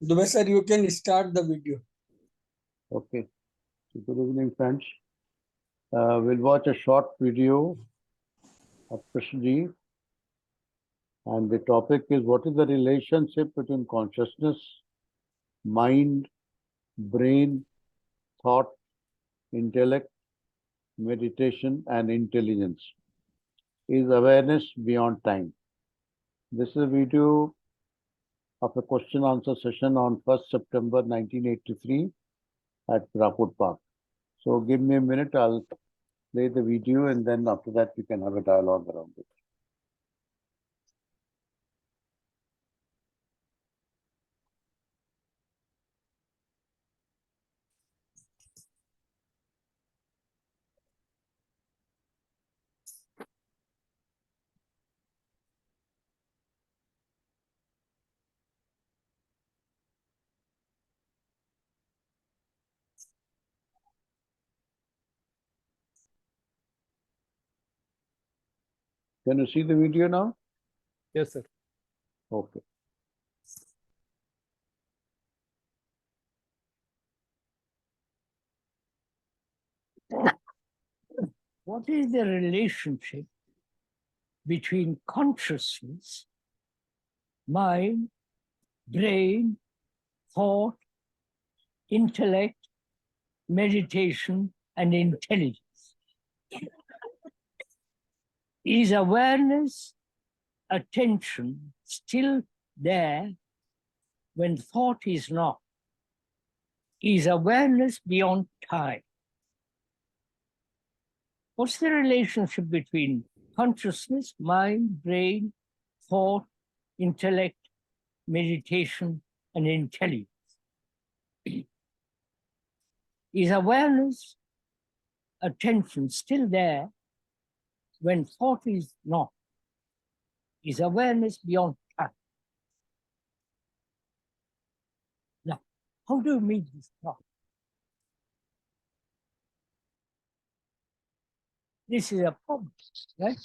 Dubey sir, you can start the video. Okay. So good evening, friends. We'll watch a short video of Krishnaji, and the topic is what is the relationship between consciousness, mind, brain, thought, intellect, meditation, and intelligence? Is awareness beyond time? This is a video of a question answer session on 1st September 1983 at Praput Park. So give me a minute, I'll play the video, and then after that we can have a dialogue around it. Can you see the video now? Yes, sir. Okay. What is the relationship between consciousness, mind, brain, thought, intellect, meditation, and intelligence? Is awareness, attention still there when thought is not? Is awareness beyond time? What's the relationship between consciousness, mind, brain, thought, intellect, meditation, and intelligence? Is awareness, attention still there when thought is not? Is awareness beyond time? Now, how do you meet this problem? This is a problem, right?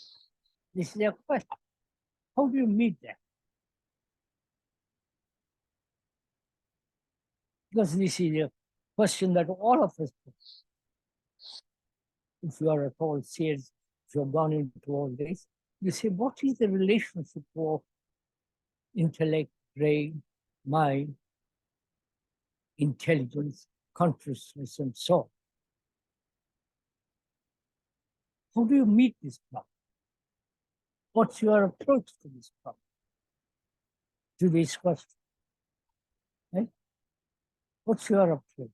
This is a question. How do you meet that? Because this is a question that all of us pose. If you are at all serious, if you have gone into all this, you say, what is the relationship of intellect, brain, mind, intelligence, consciousness, and so on? How do you meet this problem? What's your approach to this problem? To this question? Right? What's your approach?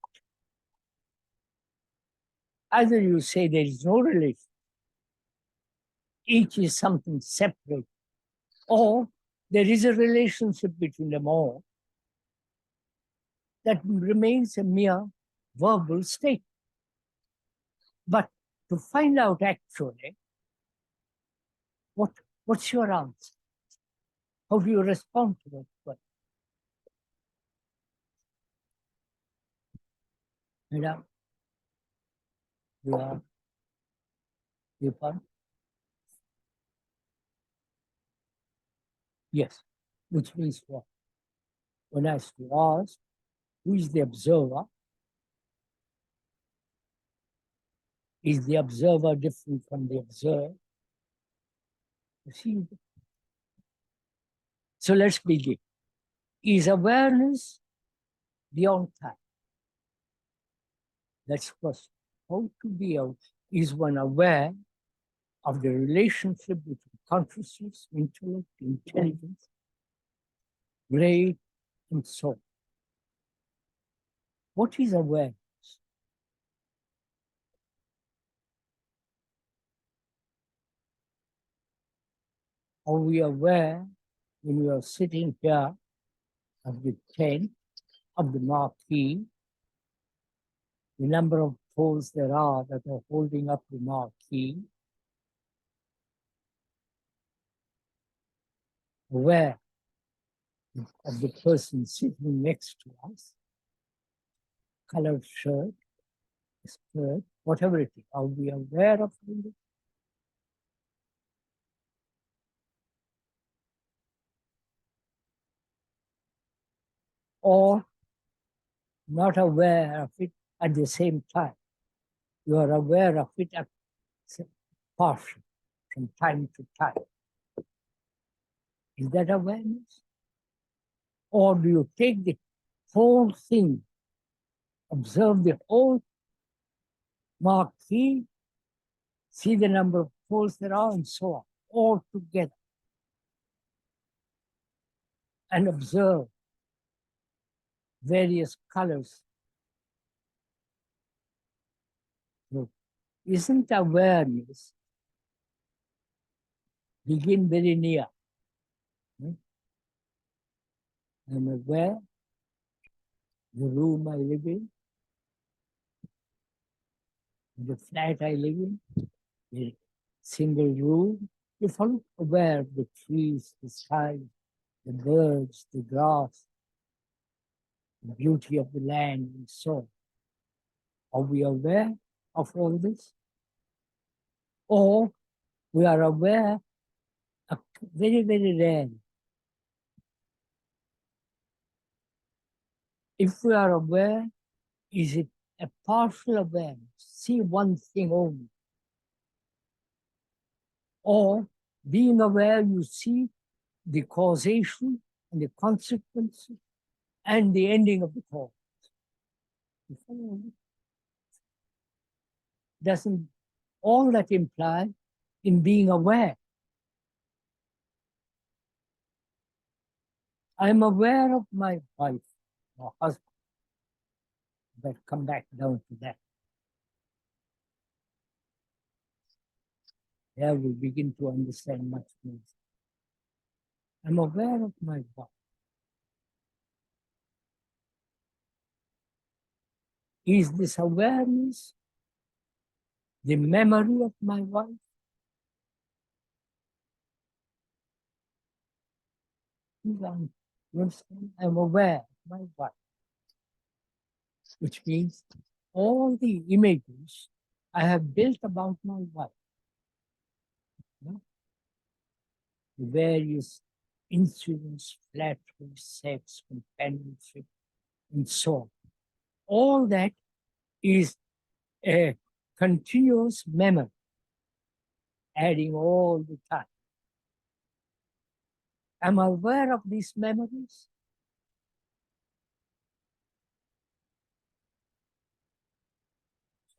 Either you say there is no relation, each is something separate, or there is a relationship between them all that remains a mere verbal state. But to find out actually, what's your answer? How do you respond to that question? Madam, you pardon? Yes, which means what? When asked to ask, who is the observer? Is the observer different from the observed? You see? So let's begin. Is awareness beyond time? That's question. How to be out? Is one aware of the relationship between consciousness, intellect, intelligence, brain, and soul? What is awareness? Are we aware when we are sitting here of the tent, of the marquee, the number of poles there are that are holding up the marquee? Aware of the person sitting next to us, colored shirt, skirt, whatever it is. Are we aware of it? or not aware of it at the same time. You are aware of it at partial, from time to time. Is that awareness? Or do you take the whole thing, observe the whole marquee, see the number of holes there are, and so on, all together, and observe various colors? So, isn't awareness begin very near? I'm aware the room I live in, the flat I live in, the single room. If I'm aware of the trees, the sky, the birds, the grass, the beauty of the land, and so on. Are we aware of all this? Or we are aware of very, very rarely. If we are aware, is it a partial awareness? See one thing only. Or being aware, you see the causation and the consequences and the ending of the cause. Doesn't all that imply in being aware? I'm aware of my wife or husband, but come back down to that. There we begin to understand much more. I'm aware of my wife. Is this awareness the memory of my wife? You understand? I'm aware of my wife, which means all the images I have built about my wife, the various incidents, flattery, sex, companionship, and so on. All that is a continuous memory, adding all the time. Am I aware of these memories?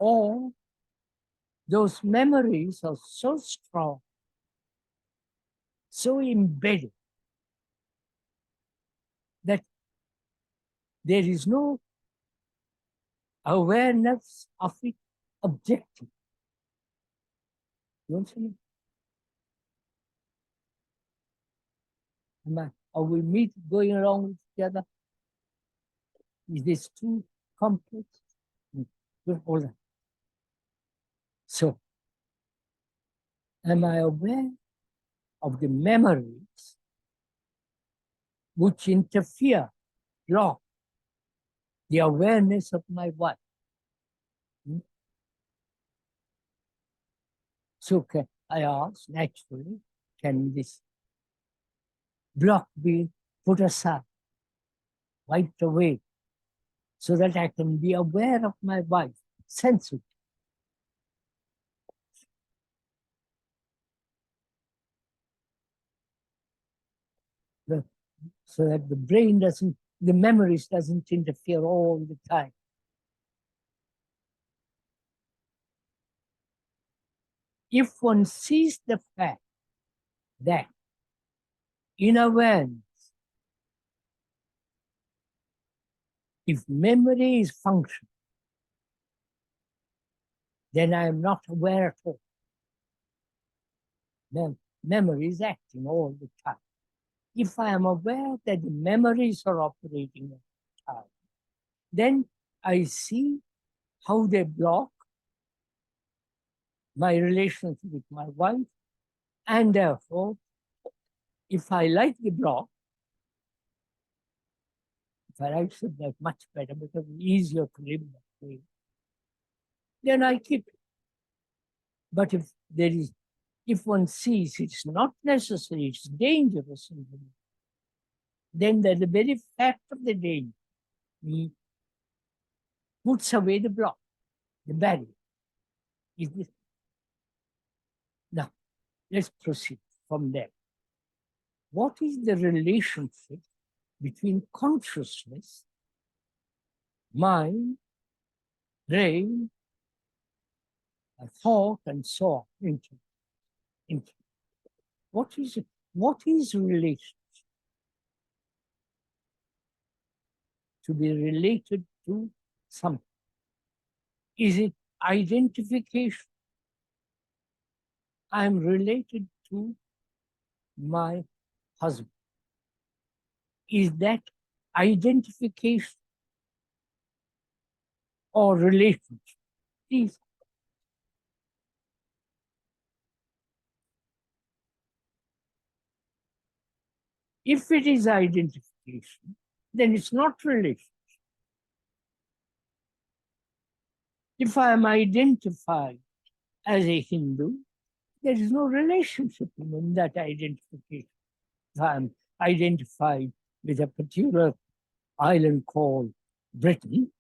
Or those memories are so strong, so embedded, that there is no awareness of it objective. You understand? Are we meet going along with each other? Is this too complex? All that. So, am I aware of the memories which interfere, block the awareness of my wife? So I ask, naturally, can this block be put aside, wiped away, so that I can be aware of my wife, sensitive? So that the brain doesn't, the memories doesn't interfere all the time. If one sees the fact that in awareness, if memory is function, then I am not aware at all. Then memory is acting all the time. If I am aware that the memories are operating all the time, then I see how they block my relationship with my wife, and therefore, if I like the block, if I like it, that's much better because it's easier to live that way, then I keep it. But if one sees it's not necessary, it's dangerous, then the very fact of the danger puts away the block, the barrier. Is this? Now, let's proceed from there. What is the relationship between consciousness, mind, brain, thought, and so on? What is relation? To be related to something. Is it identification? I am related to my husband. Is that identification or relationship? Please. If it is identification, then it's not relationship. If I am identified as a Hindu, there is no relationship in that identification. If I am identified with a particular island called Britain,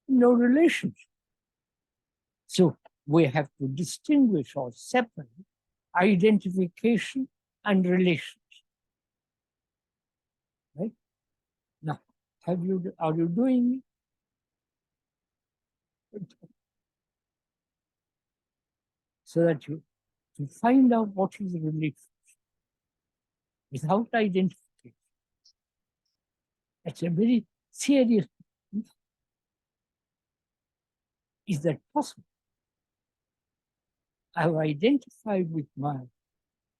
no relationship. So we have to distinguish or separate identification and relationship. Right? Now, are you doing it? So that to find out what is the relationship without identification. That's a very serious. Is that possible? I've identified with my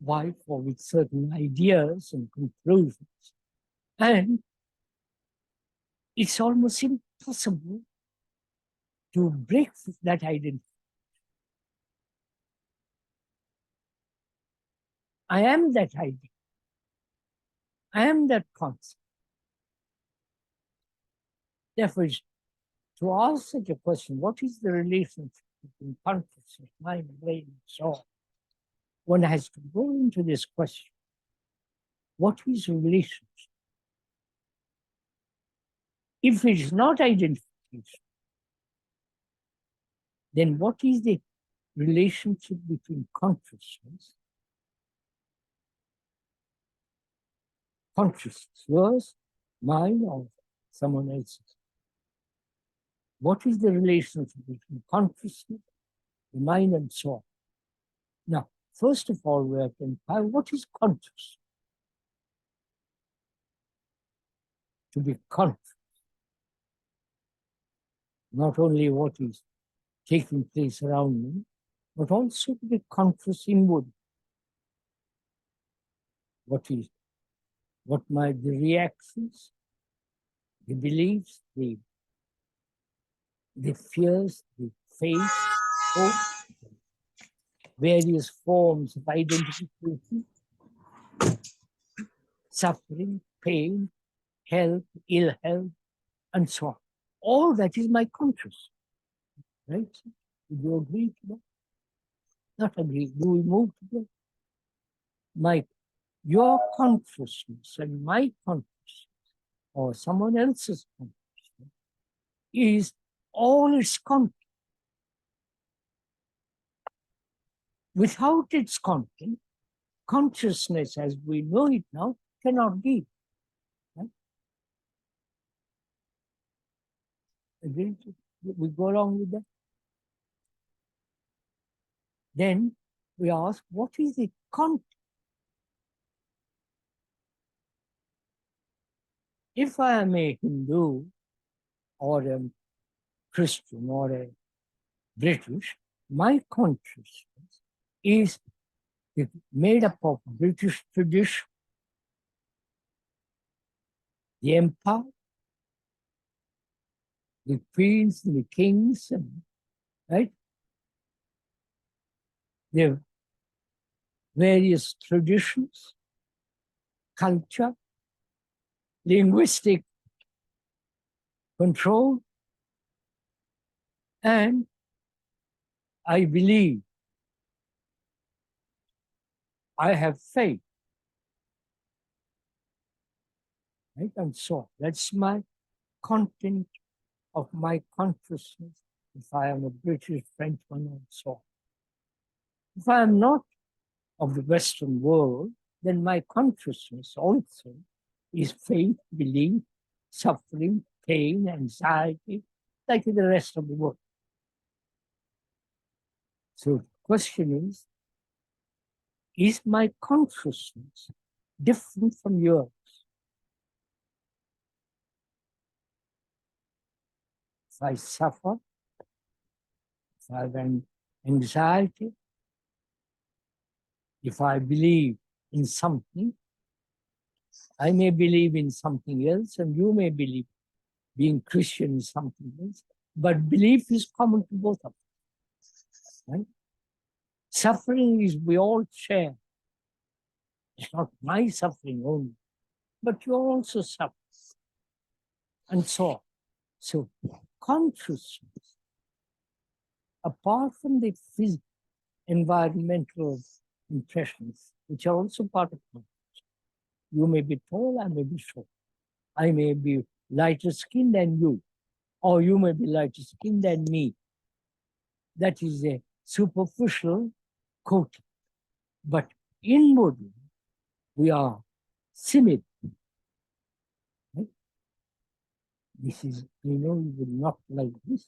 wife or with certain ideas and conclusions, and it's almost impossible to break that identity. I am that idea. I am that concept. Therefore, to ask such a question, what is the relationship between consciousness, mind, brain, and soul? One has to go into this question. What is relationship? If it is not identification, then what is the relationship between consciousness, yours, mine, or someone else's? What is the relationship between consciousness, the mind, and soul? Now, first of all, we have to inquire what is conscious? To be conscious, not only what is taking place around me, but also to be conscious inward. What might the reactions, the beliefs, the fears, the faith, hope, various forms of identification, suffering, pain, health, ill health, and so on. All that is my conscious. Right? Do you agree to that? Not agree. Do we move to that? Your consciousness and my consciousness, or someone else's consciousness, is all its content. Without its content, consciousness as we know it now cannot be. Right? Agree? We go along with that? Then we ask, what is the content? If I am a Hindu or a Christian or a British, my consciousness is made up of British tradition, the empire, the queens and the kings, and, right? The various traditions, culture, linguistic control, and I believe, I have faith right? And so that's my content of my consciousness. If I am a British, Frenchman, and so on. If I am not of the Western world, then my consciousness also is faith, belief, suffering, pain, anxiety, like the rest of the world. So the question is my consciousness different from yours? If I suffer, if I have anxiety, if I believe in something, I may believe in something else, and you may believe being Christian is something else, but belief is common to both of us. Right? Suffering is we all share. It's not my suffering only, but you also suffer. And so on. So consciousness, apart from the physical, environmental impressions, which are also part of consciousness. You may be tall, I may be short. I may be lighter skinned than you, or you may be lighter skinned than me. That is a superficial coating. But inwardly, we are similar. Right? This is, you would not like this.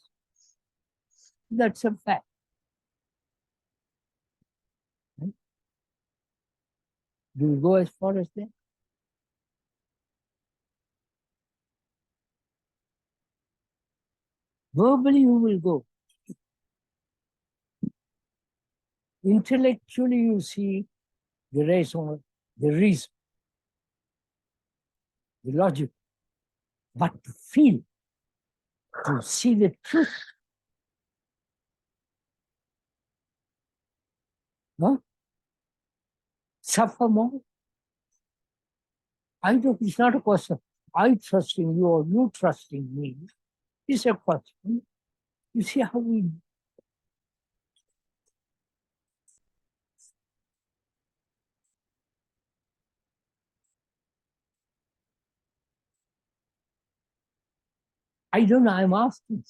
That's a fact. Right? Do you go as far as that? Verbally, you will go. Intellectually, you see the reason, the logic, but to feel, to see the truth. No? Suffer more. It's not a question. I trust in you or you trust in me. It's a question. You see how we. I don't know, I'm asking.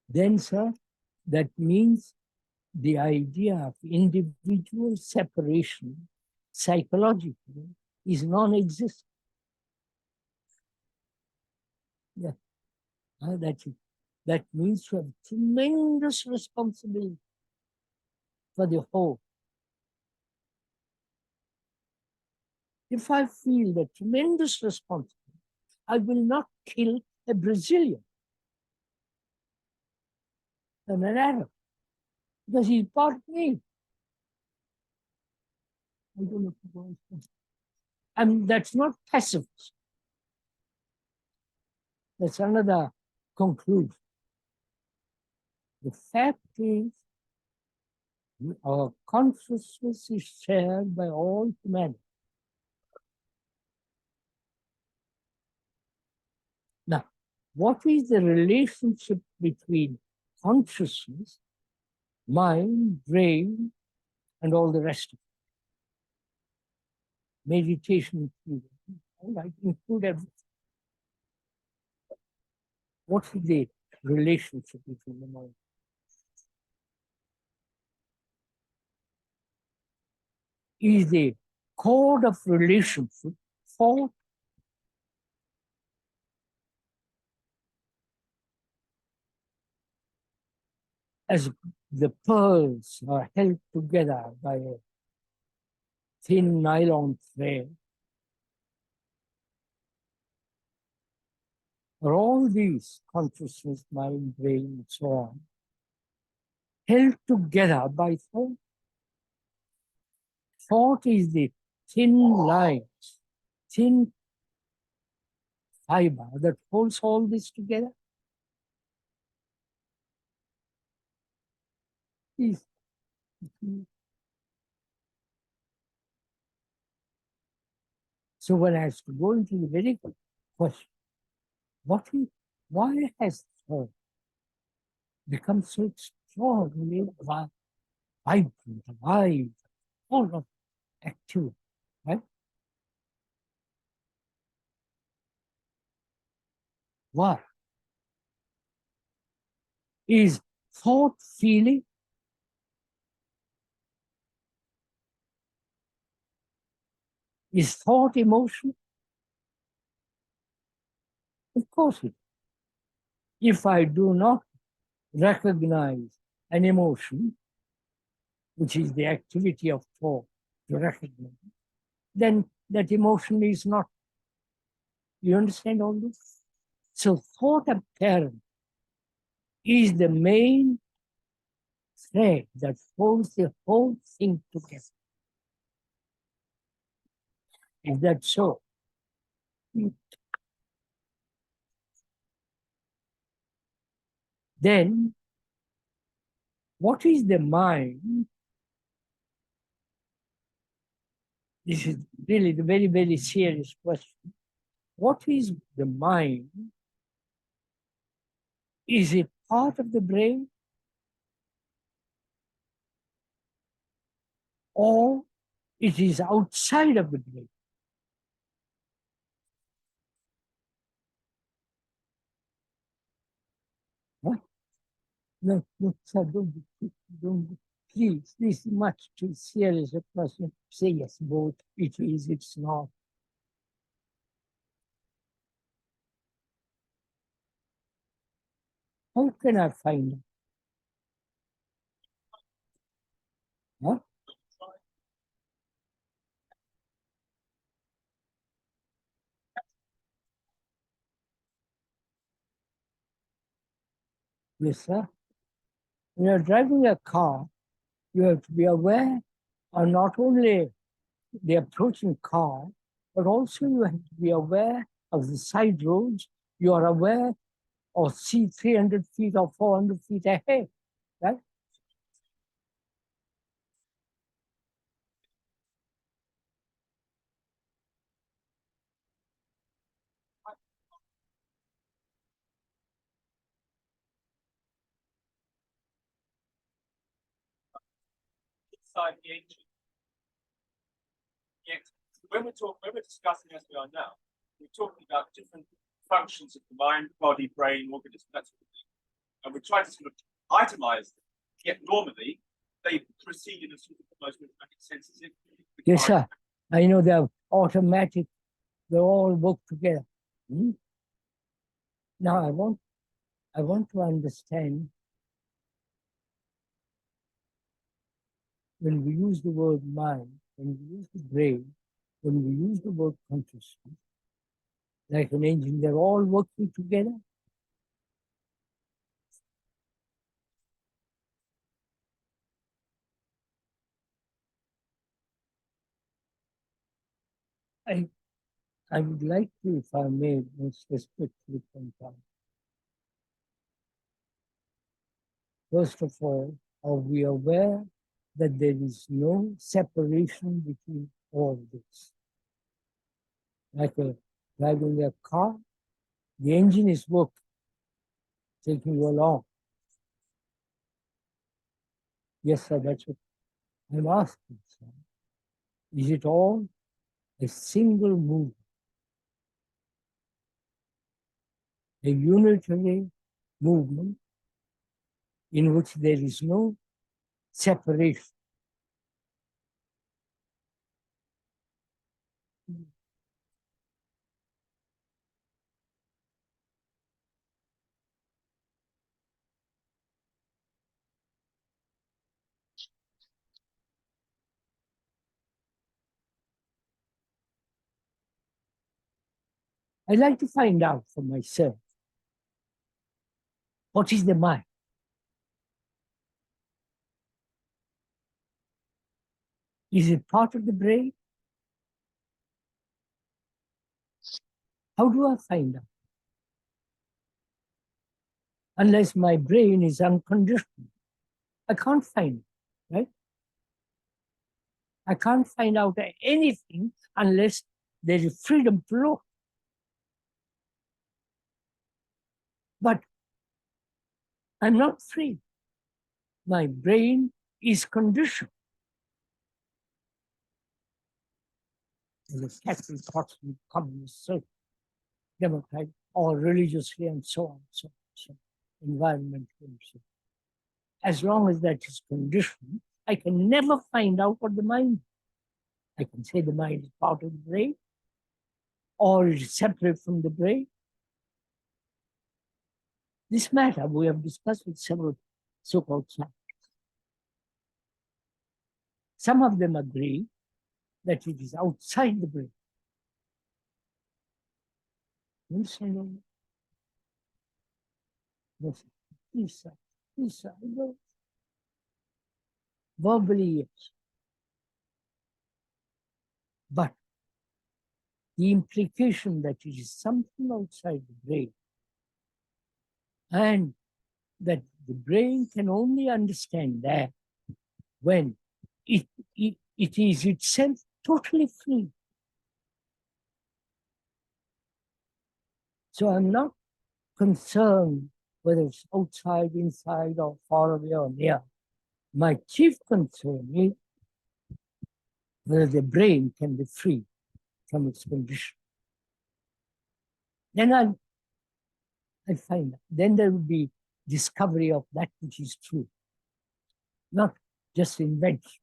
Then, sir, that means the idea of individual separation psychologically is non-existent. Yeah, that's it. That means you have tremendous responsibility for the whole. If I feel the tremendous responsibility, I will not kill a Brazilian and an Arab because he's part of me. I don't know if you go. And that's not pacifist. That's another conclusion. The fact is, our consciousness is shared by all humanity. Now, what is the relationship between consciousness, mind, brain, and all the rest of it? Meditation included. All right, include everything. What is the relationship between the mind? Is the code of relationship for as the pearls are held together by a thin nylon thread, are all these consciousness, mind, brain, and so on, held together by thought. Thought is the thin line, thin fiber that holds all this together. So one has to go into the very question, why has thought become so extraordinarily vibrant, alive, all of activity, right? What is thought feeling? Is thought emotion? Of course it is. If I do not recognize an emotion, which is the activity of thought to recognize, then that emotion is not. You understand all this? So thought apparent is the main thread that holds the whole thing together. Is that so? Then, what is the mind? This is really the very, very serious question. What is the mind? Is it part of the brain? Or it is outside of the brain? What? No, no, sir, don't, please, this is much too serious a question. Say yes, both. It is, it's not. How can I find out? Huh? Yes, sir. When you're driving a car, you have to be aware of not only the approaching car, but also you have to be aware of the side roads. You are aware of see 300 feet or 400 feet ahead, right? Inside the engine. Yes. When we're discussing as we are now, we're talking about different functions of the mind, body, brain, organism, that sort of thing. And we try to sort of itemize them. Yet normally they proceed in a sort of the most automatic sense as if Yes, sir. I know they're automatic. They all work together. Hmm? Now I want to understand when we use the word mind, when we use the brain, when we use the word consciousness, like an engine, they're all working together. I would like to, if I may, most respectfully point out. First of all, are we aware that there is no separation between all this? Like driving a car, the engine is working, taking you along. Yes, sir, that's what I'm asking, sir. Is it all a single movement, a unitary movement in which there is no separation? I'd like to find out for myself, what is the mind? Is it part of the brain? How do I find out? Unless my brain is unconditioned, I can't find it, right? I can't find out anything unless there is freedom to look. But I'm not free. My brain is conditioned. the Catholic, Protestant, Communist, Democrat, or religiously, and so on, so environmental, and so. As long as that is conditioned, I can never find out what the mind is. I can say the mind is part of the brain, or it is separate from the brain. This matter we have discussed with several so-called scientists. Some of them agree that it is outside the brain. You understand? Yes, please, sir. Please, sir. Verbally, yes. But the implication that it is something outside the brain and that the brain can only understand that when it is itself totally free. So I'm not concerned whether it's outside, inside, or far away or near. My chief concern is whether the brain can be free from its condition. Then I'll find out. Then there will be discovery of that which is true, not just invention.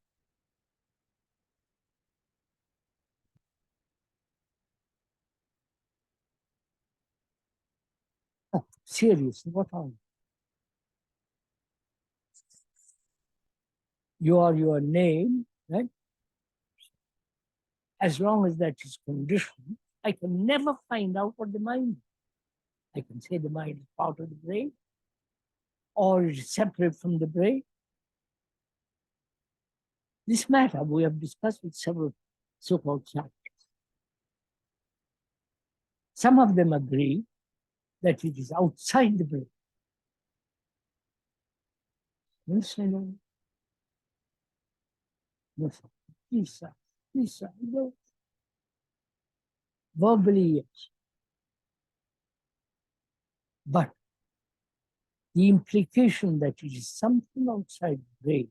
Oh, seriously, what are you? You are your name, right? As long as that is conditioned, I can never find out what the mind is. I can say the mind is part of the brain, or it is separate from the brain. This matter we have discussed with several so-called scientists. Some of them agree that it is outside the brain. Yes, I know. Yes, please, sir. Please, sir. No. Verbally, yes. But the implication that it is something outside the brain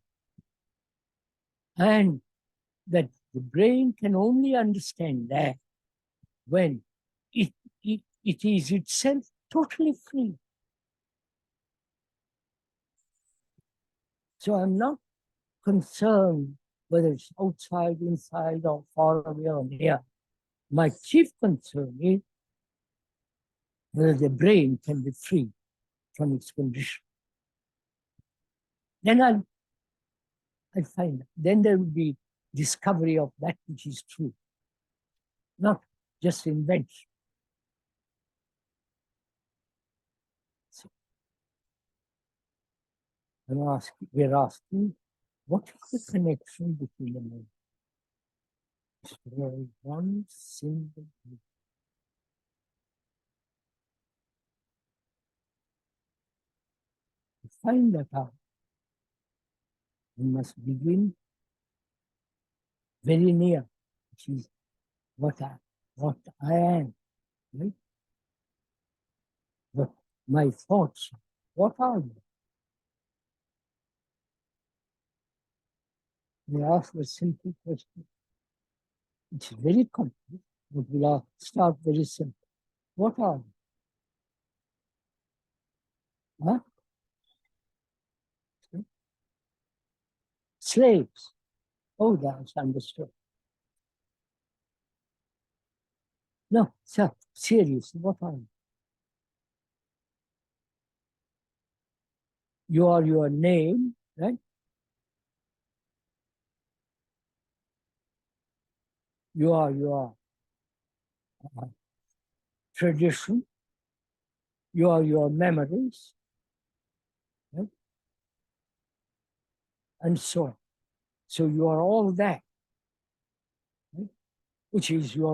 and that the brain can only understand that when it is itself totally free. So I'm not concerned whether it's outside, inside, or far away or near. My chief concern is whether the brain can be free from its condition. Then I'll find out. Then there will be discovery of that which is true, not just invention. So we're asking, what is the connection between the mind? There is one single thing. To find that out, we must begin very near, which is what I am, right? But my thoughts, what are they? We ask a simple question. It's very complex, but we'll start very simple. What are they? Huh? Slaves. Oh, that's understood. No, sir, seriously, what are you? You are your name, right? You are your tradition. You are your memories, right? And so on. So you are all that, right? Which is you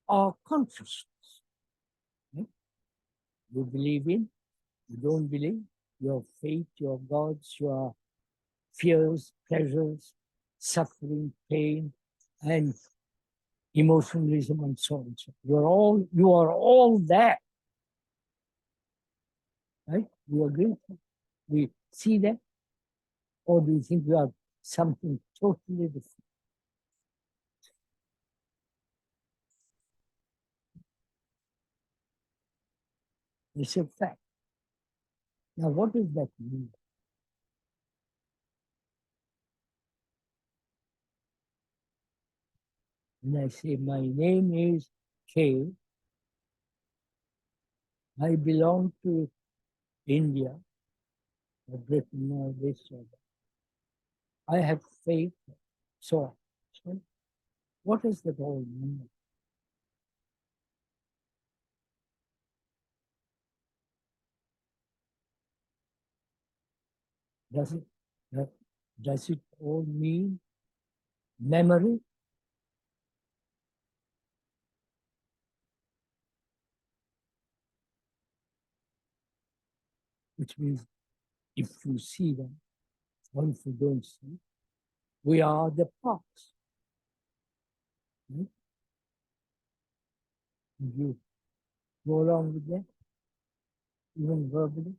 are consciousness. Right? You believe in, you don't believe, your faith, your gods, your fears, pleasures, suffering, pain, and emotionalism, and so on. So you are all that. Right? You agree? We see that? Or do you think we are something totally different? It's a fact. Now, what does that mean? When I say my name is K, I belong to India, or Britain, or this or that. I have faith, so on. So, what does that all mean? Does it, does it all mean memory? Which means if you see them, or if you don't see, we are the parts. Right? If you go along with that, even verbally,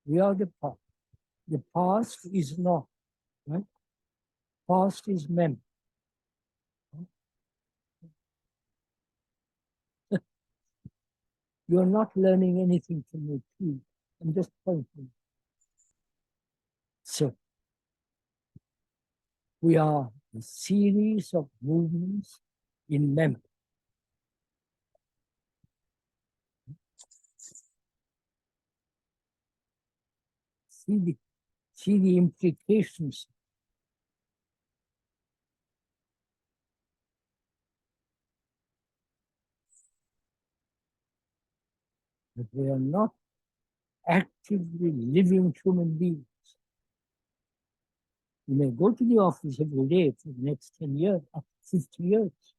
we are the past. The past is not, right? Past is memory. You're not learning anything from me, too. I'm just pointing. So, we are a series of movements in memory. See the implications. That we are not actively living human beings. You may go to the office every day for the next 10 years, up to 50 years.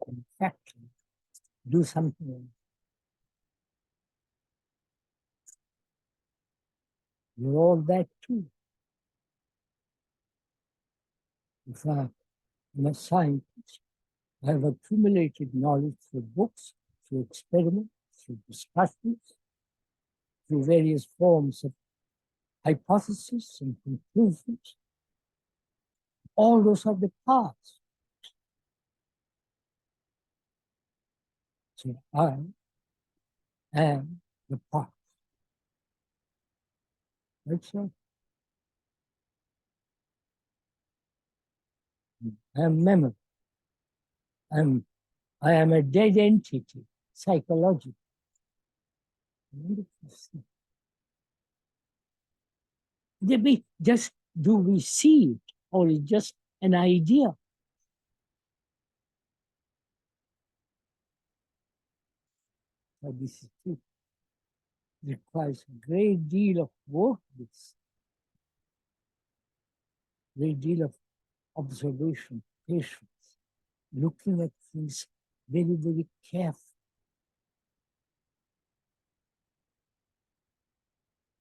In fact, do something. You're all that too. In fact, I'm a scientist. I have accumulated knowledge through books, through experiments, through discussions, through various forms of hypotheses and conclusions. All those are the paths. So I am the path. That's all. I am memory. I am a dead entity, psychologically. Just do we see it, or is just an idea? But this is true. It requires a great deal of work, this great deal of observation, patience, looking at things very, very carefully,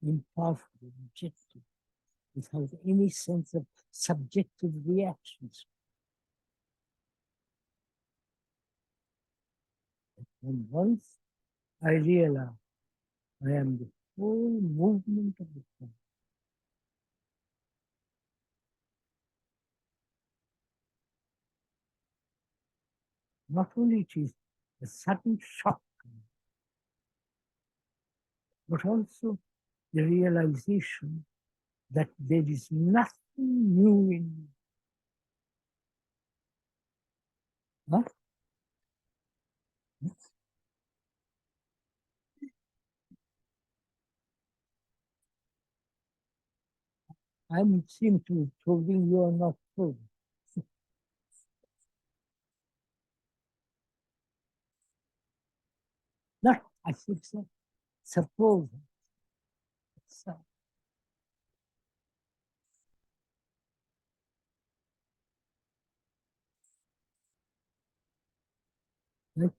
impartially, objective, without any sense of subjective reactions. And once I realize I am the whole movement of the planet, not only it is a sudden shock, but also the realization that there is nothing new in me. Huh? I seem to be proving you are not proving. Not, I should say, suppose. So, right?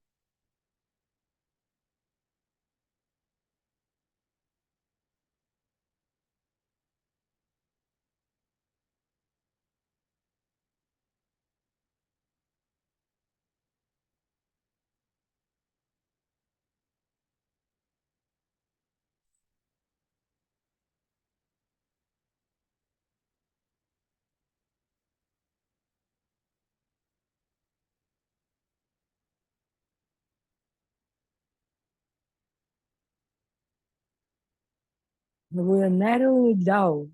We are narrowing it down.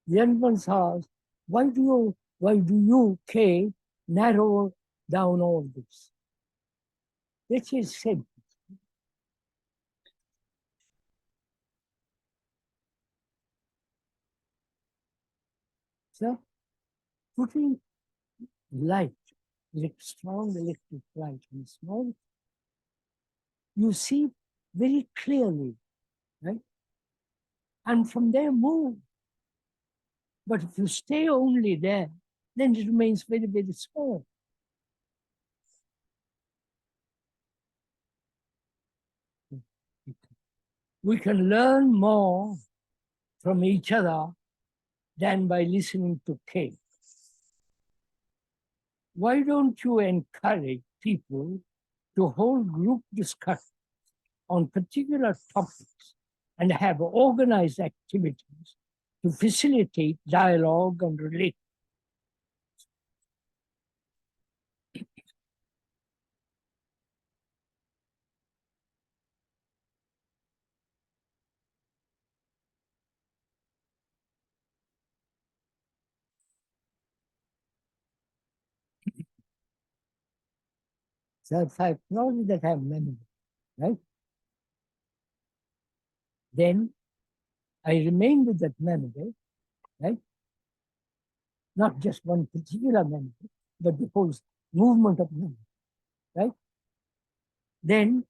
The gentleman asks, why do you, K, narrow down all this? This is simple. So, putting light, strong electric light in small, you see very clearly, right? And from there move. But if you stay only there, then it remains very, very small. We can learn more from each other than by listening to K. Why don't you encourage people to hold group discussions on particular topics and have organized activities to facilitate dialogue and relate? So if I acknowledge that I have memory, right? Then I remain with that memory, right? Not just one particular memory, but the whole movement of memory, right? Then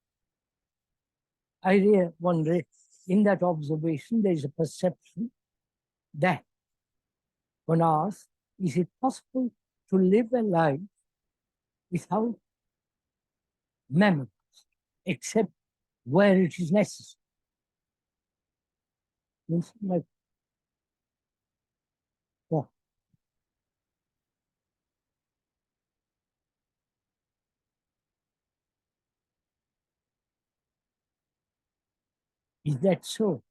in that observation, there is a perception that one asks, is it possible to live a life without memories, except where it is necessary? Means like, what? Is that so?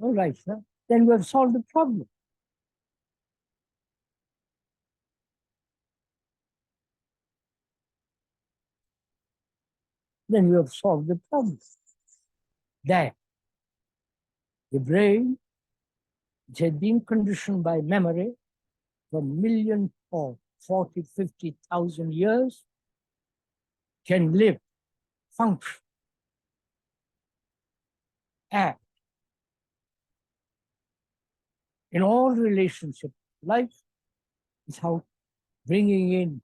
All right, sir. Then we have solved the problem. Then we have solved the problem. That the brain, which had been conditioned by memory for millions or 40, 50,000 years, can live, function, act in all relationships of life without bringing in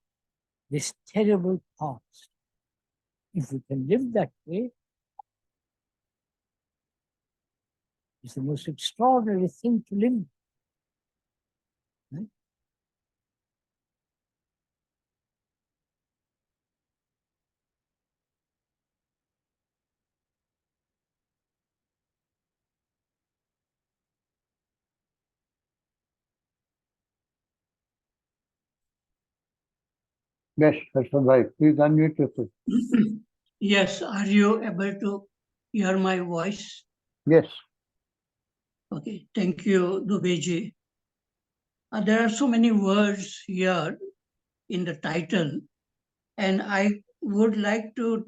this terrible past. If we can live that way, it's the most extraordinary thing to live. Right? Yes, Harshad Bhai, please unmute yourself. Yes, are you able to hear my voice? Yes. Okay, thank you, Dubeji. There are so many words here in the title, and I would like to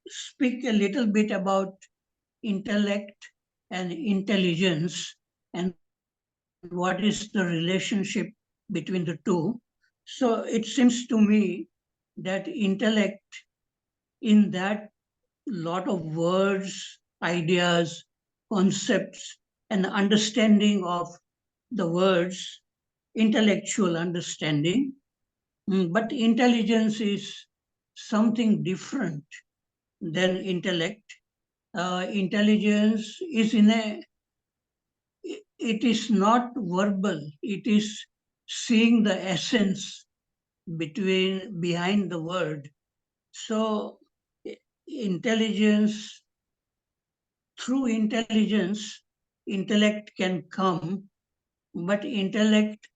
speak a little bit about intellect and intelligence and what is the relationship between the two. So it seems to me that intellect, in that lot of words, ideas, concepts, and understanding of the words, intellectual understanding. But intelligence is something different than intellect. Intelligence is it is not verbal, it is seeing the essence behind the word. So intelligence, through intelligence, intellect can come, but intellect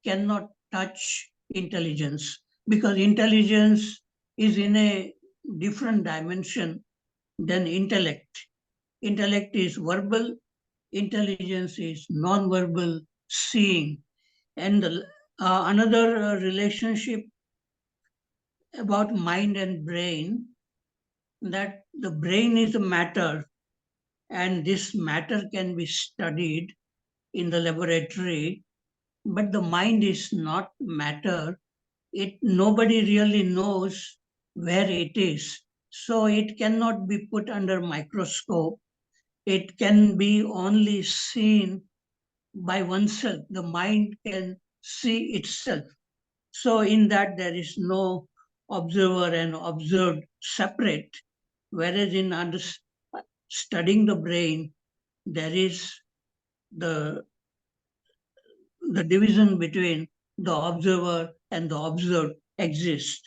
cannot touch intelligence, because intelligence is in a different dimension than intellect. Intellect is verbal, intelligence is non-verbal, seeing. And another relationship about mind and brain, that the brain is a matter and this matter can be studied in the laboratory, but the mind is not matter. Nobody really knows where it is. So it cannot be put under microscope. It can be only seen by oneself. The mind can see itself. So in that there is no observer and observed separate, whereas in studying the brain, there is the division between the observer and the observed exists.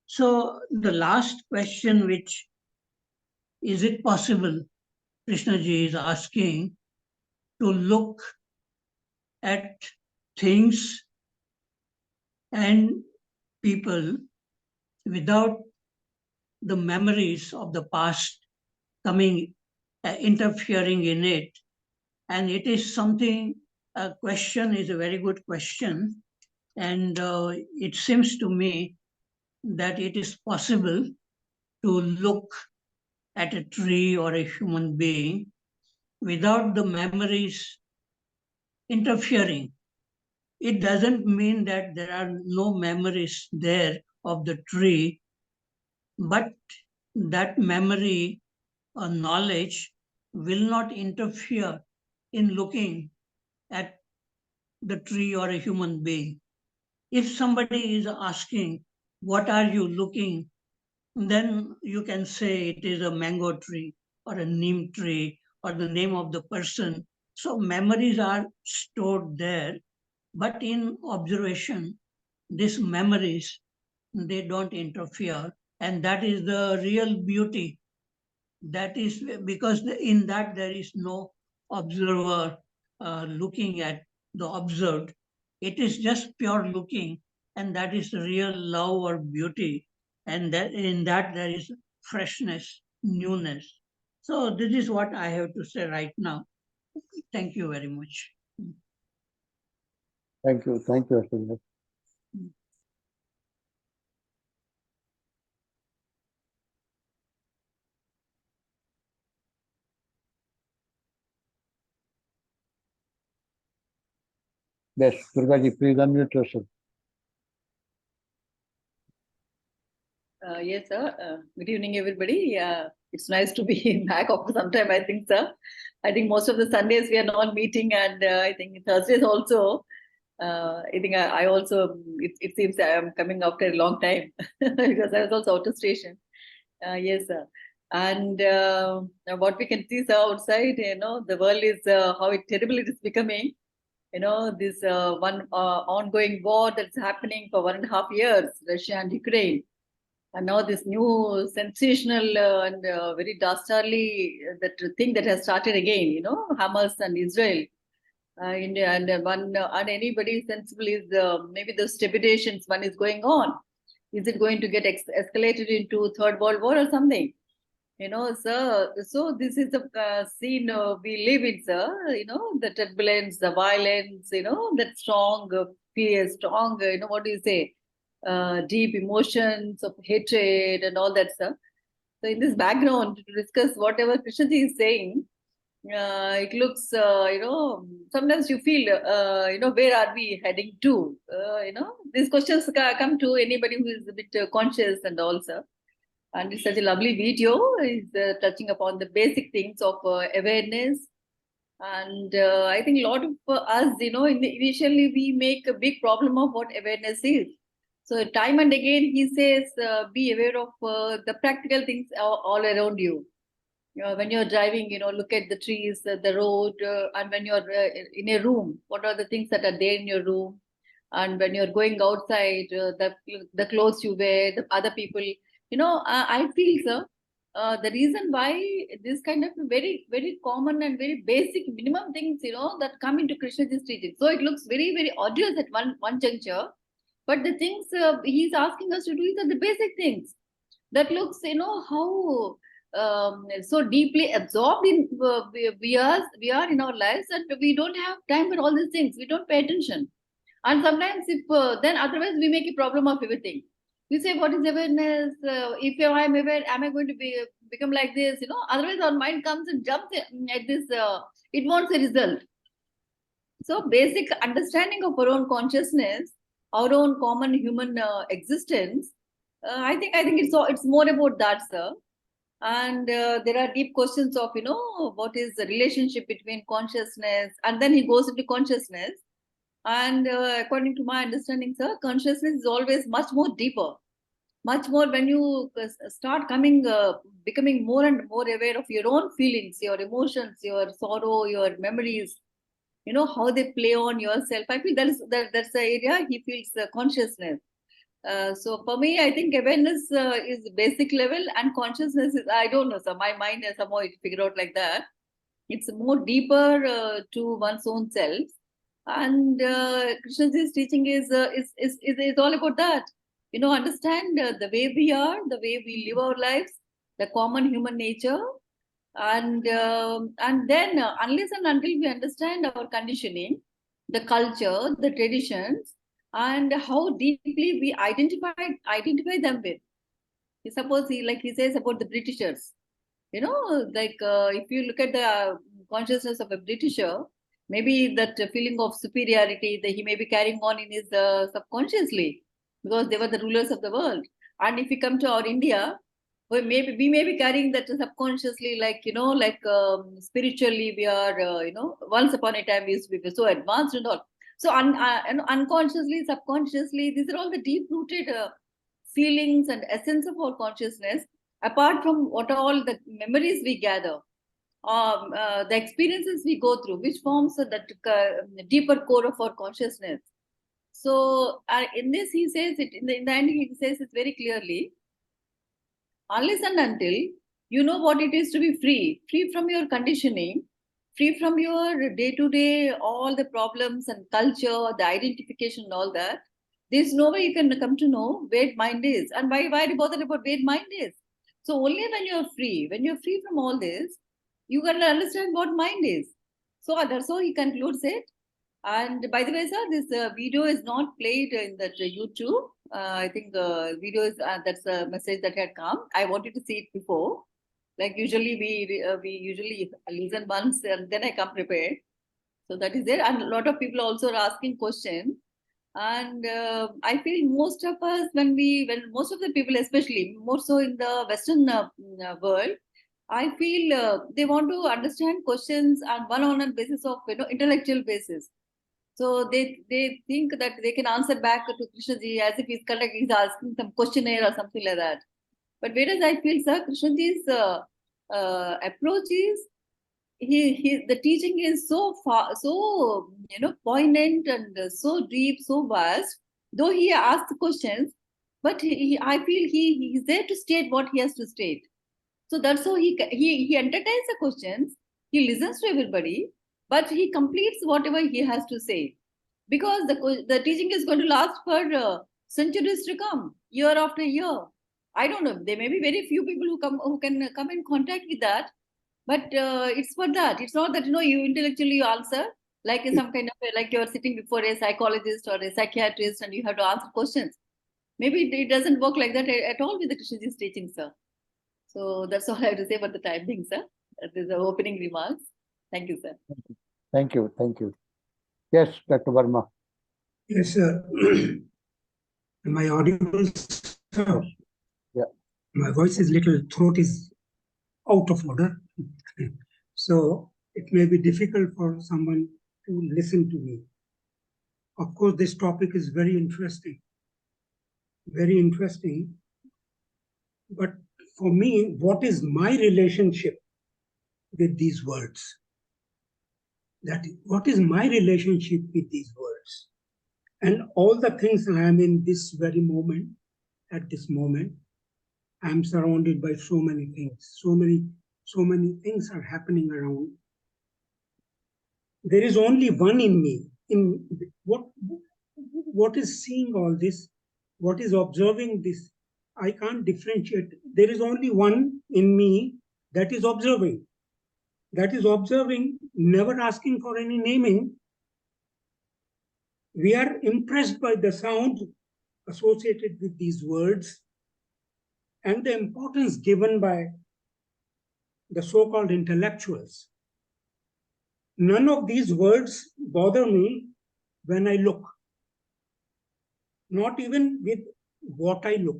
So the last question, which is it possible, Krishnaji is asking, to look at things and people without the memories of the past coming, interfering in it. And it is something, a question is a very good question. And it seems to me that it is possible to look at a tree or a human being without the memories interfering. It doesn't mean that there are no memories there of the tree, but that memory or knowledge will not interfere in looking at the tree or a human being. If somebody is asking, what are you looking? Then you can say it is a mango tree or a neem tree or the name of the person. So memories are stored there, but in observation, these memories, they don't interfere. And that is the real beauty. That is because in that there is no observer looking at the observed. It is just pure looking, and that is real love or beauty. And that in that there is freshness, newness. So this is what I have to say right now. Thank you very much. Thank you. Thank you, Harshad. Yes, Durga ji, please unmute yourself. Yes, sir. Good evening, everybody. It's nice to be back after some time, I think, sir. I think most of the Sundays we are not meeting, and I think Thursdays also. I think I also, it seems I am coming after a long time because I was also out of station. Yes, sir. And what we can see, sir, outside, the world is how terrible it is becoming. This one ongoing war that's happening for 1.5 years, Russia and Ukraine. And now this new sensational and very dastardly that thing that has started again, Hamas and Israel. India and anybody sensible is maybe the stipulations one is going on. Is it going to get escalated into Third World War or something? Sir. So this is the scene we live in, sir. The turbulence, the violence, that strong fear, strong, what do you say? Deep emotions of hatred and all that stuff. So in this background, to discuss whatever Krishnaji is saying, it looks, sometimes you feel, where are we heading to? These questions come to anybody who is a bit conscious and also. And it's such a lovely video. It's touching upon the basic things of awareness. And I think a lot of us, initially we make a big problem of what awareness is. So time and again, he says, be aware of the practical things all around you. When you're driving, look at the trees, the road, and when you're in a room, what are the things that are there in your room? And when you're going outside, the clothes you wear, the other people, I feel, sir, the reason why this kind of very, very common and very basic minimum things, that come into Krishna's teaching. So it looks very, very obvious at one juncture. But the things he's asking us to do is the basic things that looks, how so deeply absorbed in we are in our lives that we don't have time for all these things. We don't pay attention. And sometimes if then otherwise we make a problem of everything. You say, what is awareness? If I am aware, am I going to become like this, you know, otherwise our mind comes and jumps at this, it wants a result. So basic understanding of our own consciousness, our own common human existence, I think it's more about that, sir. And there are deep questions of, you know, what is the relationship between consciousness, and then he goes into consciousness. And according to my understanding, sir, consciousness is always much more deeper, much more when you start becoming more and more aware of your own feelings, your emotions, your sorrow, your memories, you know, how they play on yourself. I feel that's the area he feels consciousness. So for me, I think awareness is basic level, and consciousness is, I don't know, so my mind has somehow it figured out like that. It's more deeper to one's own self. And Krishnaji's teaching is all about that. You know, understand the way we are, the way we live our lives, the common human nature, and then unless and until we understand our conditioning, the culture, the traditions, and how deeply we identify them with. Suppose like he says about the Britishers, you know, like if you look at the consciousness of a Britisher, maybe that feeling of superiority that he may be carrying on in his subconsciously, because they were the rulers of the world. And if we come to our India, we may be carrying that subconsciously, like, you know, like spiritually we are, you know, once upon a time we used to be so advanced and all. So unconsciously, subconsciously, these are all the deep rooted feelings and essence of our consciousness, apart from what all the memories we gather, the experiences we go through, which forms that deeper core of our consciousness. So in this, he says it in the end, he says it very clearly. Unless and until you know what it is to be free from your conditioning, free from your day-to-day, all the problems and culture, the identification and all that, there's no way you can come to know where mind is. And why bother about where mind is? So only when you're free from all this, you can understand what mind is. So that's how he concludes it. And by the way, sir, this video is not played in that YouTube. I think video is that's a message that had come. I wanted to see it before. Like usually we usually listen once and then I come prepared. So that is there. And a lot of people also are asking questions. And I feel most of us, when most of the people, especially more so in the Western world, I feel they want to understand questions on one-on-one basis of, you know, intellectual basis. So they think that they can answer back to Krishnaji as if he's asking some questionnaire or something like that. But whereas I feel, sir, Krishnaji's approach is the teaching is so far, so, you know, poignant and so deep, so vast. Though he asks questions, but I feel he's there to state what he has to state. So that's how he entertains the questions. He listens to everybody, but he completes whatever he has to say, because the teaching is going to last for centuries to come, year after year. I don't know. There may be very few people who can come in contact with that, but it's for that. It's not that, you know, you intellectually answer like some kind of like you're sitting before a psychologist or a psychiatrist and you have to answer questions. Maybe it doesn't work like that at all with the Krishnaji's teaching, sir. So that's all I have to say about the time being, sir. That is the opening remarks. Thank you, sir. Thank you. Thank you. Yes, Dr. Verma. Yes, sir. Am I audible, sir? Yeah. My voice is throat is out of order. So it may be difficult for someone to listen to me. Of course, this topic is very interesting. Very interesting. But for me, what is my relationship with these words? What is my relationship with these words? And all the things I am in this very moment, at this moment, I am surrounded by so many things. So many things are happening around. There is only one in me. In what is seeing all this? What is observing this? I can't differentiate. There is only one in me that is observing. That is observing, never asking for any naming. We are impressed by the sound associated with these words and the importance given by the so-called intellectuals. None of these words bother me when I look. Not even with what I look.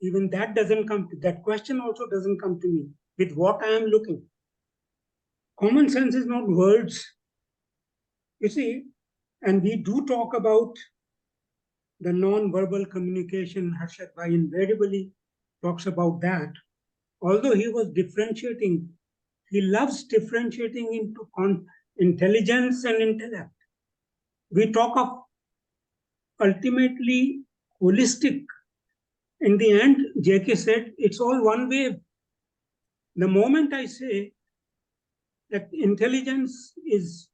Even that doesn't come to, that question also doesn't come to me with what I am looking. Common sense is not words. You see, and we do talk about the non-verbal communication. Harshad Bhai invariably talks about that. Although he was differentiating, he loves differentiating into intelligence and intellect. We talk of ultimately holistic. In the end, JK said, it's all one wave. The moment I say that intelligence is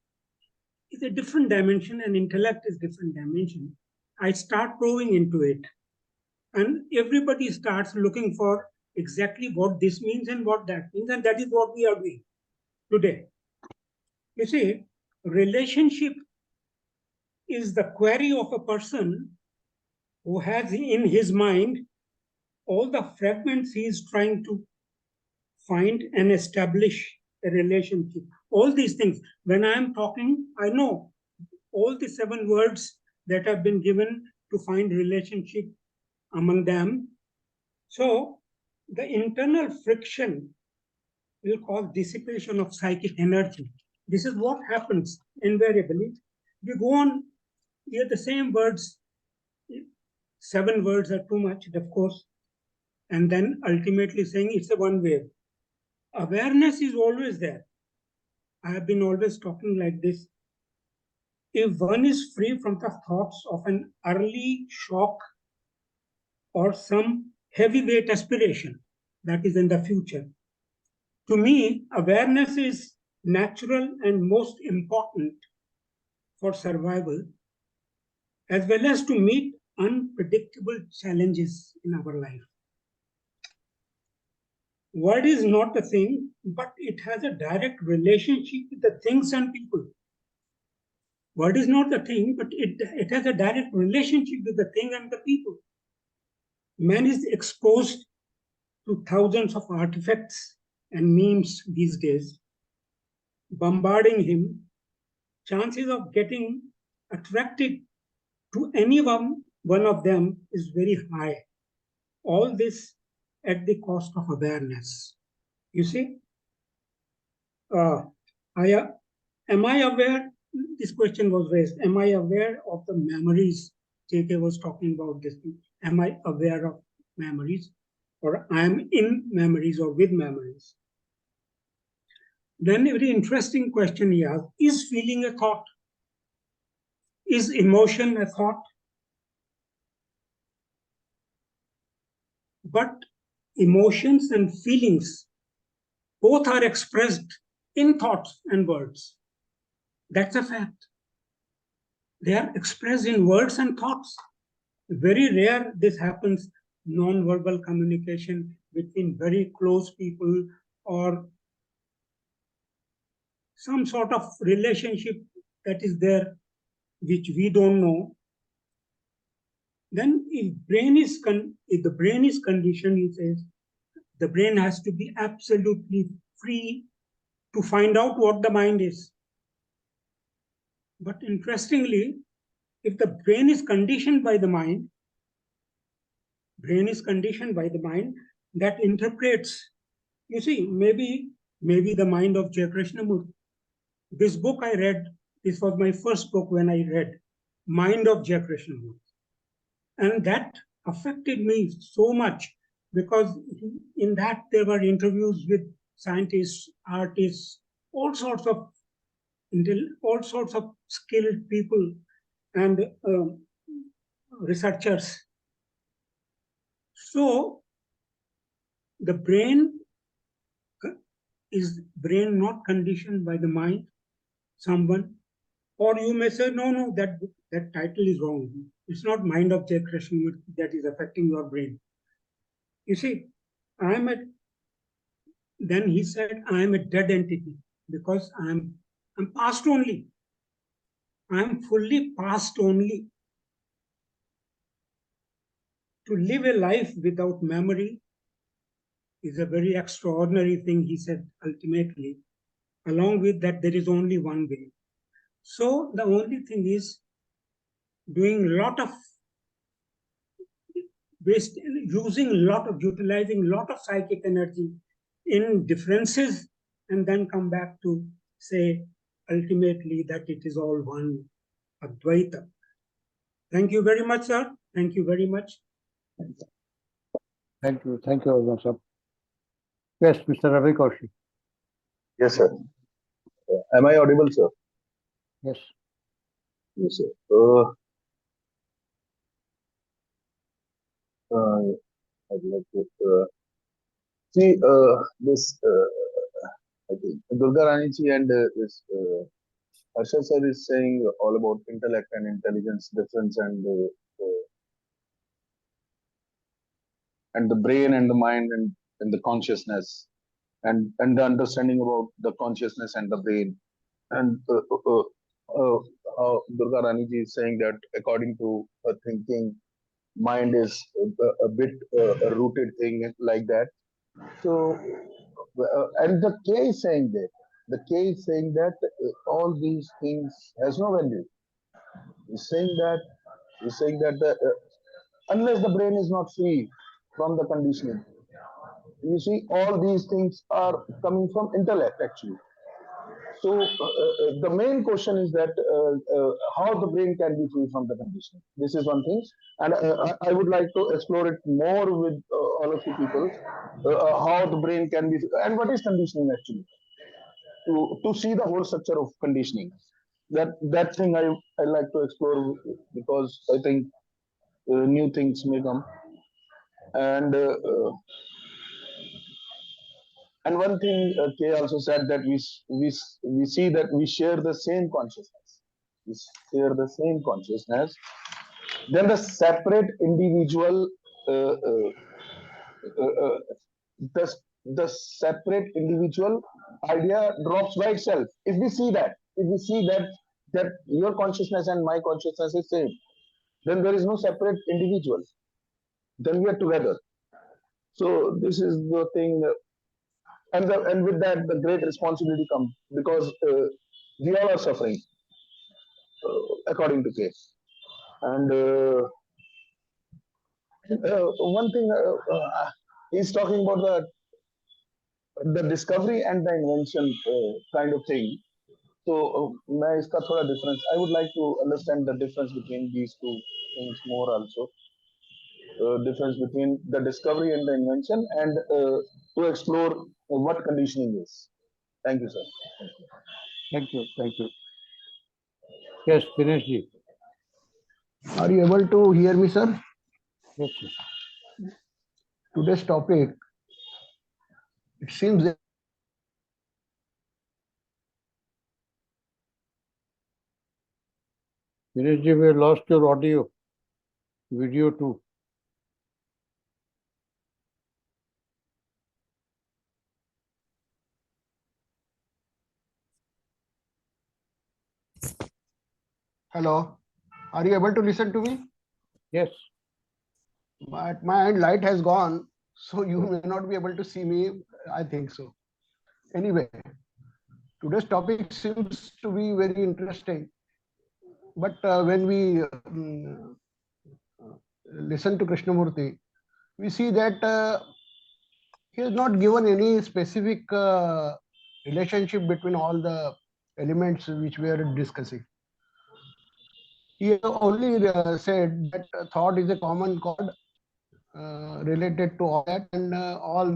a different dimension and intellect is different dimension, I start probing into it. And everybody starts looking for exactly what this means and what that means. And that is what we are doing today. You see, relationship is the query of a person who has in his mind all the fragments he is trying to find and establish a relationship. All these things. When I am talking, I know all the 7 words that have been given to find relationship among them. So the internal friction we'll call dissipation of psychic energy. This is what happens invariably. We go on, we have the same words. 7 words are too much, of course. And then ultimately saying it's a one wave. Awareness is always there. I have been always talking like this. If one is free from the thoughts of an early shock or some heavyweight aspiration that is in the future, to me, awareness is natural and most important for survival, as well as to meet unpredictable challenges in our life. Word is not a thing, but it has a direct relationship with the things and people. Word is not the thing, but it has a direct relationship with the thing and the people. Man is exposed to thousands of artifacts and memes these days, bombarding him. Chances of getting attracted to any one of them is very high. All this at the cost of awareness. You see, am I aware? This question was raised. Am I aware of the memories? JK was talking about this. Am I aware of memories? Or I am in memories or with memories? Then a very interesting question he asked, is feeling a thought? Is emotion a thought? But emotions and feelings both are expressed in thoughts and words. That's a fact. They are expressed in words and thoughts. Very rare this happens, non-verbal communication between very close people or some sort of relationship that is there which we don't know. Then if the brain is conditioned, he says, the brain has to be absolutely free to find out what the mind is. But interestingly, if the brain is conditioned by the mind, that interprets, you see, maybe the mind of J. Krishnamurti. This book I read, this was my first book when I read, Mind of J. Krishnamurti. And that affected me so much because in that there were interviews with scientists, artists, all sorts of skilled people and researchers. So the brain is not conditioned by the mind, someone, or you may say, no, that title is wrong. It's not Mind of J. Krishnamurti that is affecting your brain. You see, then he said, I am a dead entity because I'm past only. I'm fully past only. To live a life without memory is a very extraordinary thing, he said ultimately. Along with that, there is only one way. So the only thing is doing a lot of utilizing a lot of psychic energy in differences, and then come back to say ultimately that it is all one, Advaita. Thank you very much, sir. Thank you very much. Thank you. Thank you very much, sir. Yes, Mr. Ravi Kaushal. Yes, sir. Am I audible, sir? Yes. Yes, sir. I'd like to see this. I think Durga Rani ji and this Harshad sir is saying all about intellect and intelligence difference and the brain and the mind and the consciousness and the understanding about the consciousness and the brain and how Durga Rani ji is saying that according to her thinking, mind is a bit a rooted thing like that. So, and the K is saying that all these things has no value. He's saying that unless the brain is not free from the conditioning, you see, all these things are coming from intellect actually. So the main question is that how the brain can be free from the conditioning. This is one thing, and I would like to explore it more with all of you people. How the brain can be, and what is conditioning actually, to see the whole structure of conditioning. That thing I like to explore because I think new things may come, and one thing Kay also said that we see that we share the same consciousness. We share the same consciousness. Then the separate individual, uh, uh, uh, the separate individual idea drops by itself. If we see that your consciousness and my consciousness is same, then there is no separate individual. Then we are together. So this is the thing. And with that the great responsibility comes because we all are suffering according to case and one thing he's talking about the discovery and the invention kind of thing. So मैं इसका थोड़ा difference I would like to understand the difference between these two things more also. Difference between the discovery and the invention and to explore what conditioning is. Thank you, sir. Thank you. Thank you. Yes, Dinesh ji. Are you able to hear me, sir? Yes, sir. Today's topic, it seems that Dinesh ji, we lost your audio, video too. hello, are you able to listen to me? Yes. But my end light has gone, so you may not be able to see me. I think so. Anyway, today's topic seems to be very interesting. But when we listen to Krishnamurti, we see that he has not given any specific relationship between all the elements which we are discussing. He only said that thought is a common chord related to all that and all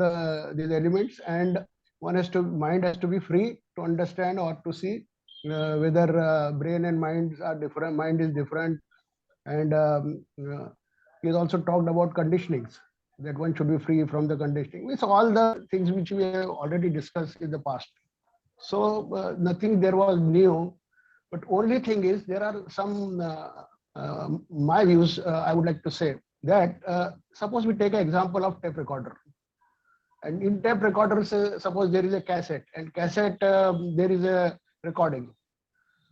these elements, and mind has to be free to understand or to see whether brain and minds are different. Mind is different, and he has also talked about conditionings, that one should be free from the conditioning. It's all the things which we have already discussed in the past. So nothing there was new. But only thing is there are some my views I would like to say that suppose we take an example of tape recorder, and in tape recorders suppose there is a cassette, and cassette there is a recording.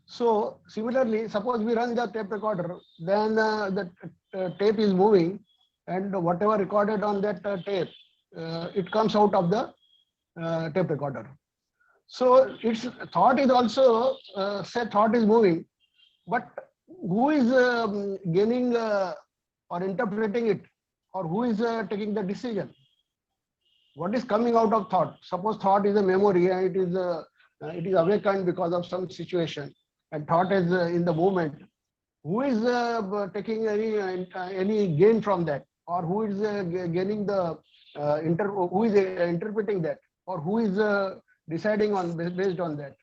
So similarly, suppose we run the tape recorder, then the tape is moving, and whatever recorded on that tape it comes out of the tape recorder. So its thought is also, say thought is moving, but who is gaining or interpreting it, or who is taking the decision? What is coming out of thought? Suppose thought is a memory and it is awakened because of some situation, and thought is in the moment. Who is taking any gain from that, or who is gaining the who is interpreting that, or who is deciding on based on that?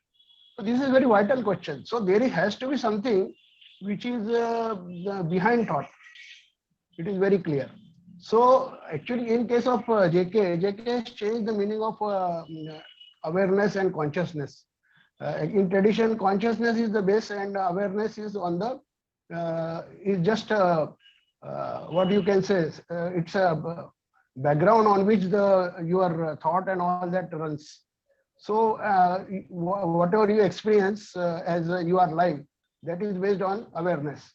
So this is a very vital question. So there has to be something which is behind thought. It is very clear. So actually, in case of JK has changed the meaning of awareness and consciousness. In tradition, consciousness is the base, and awareness is on the is just what you can say. It's a background on which your thought and all that runs. So whatever you experience as your life, that is based on awareness.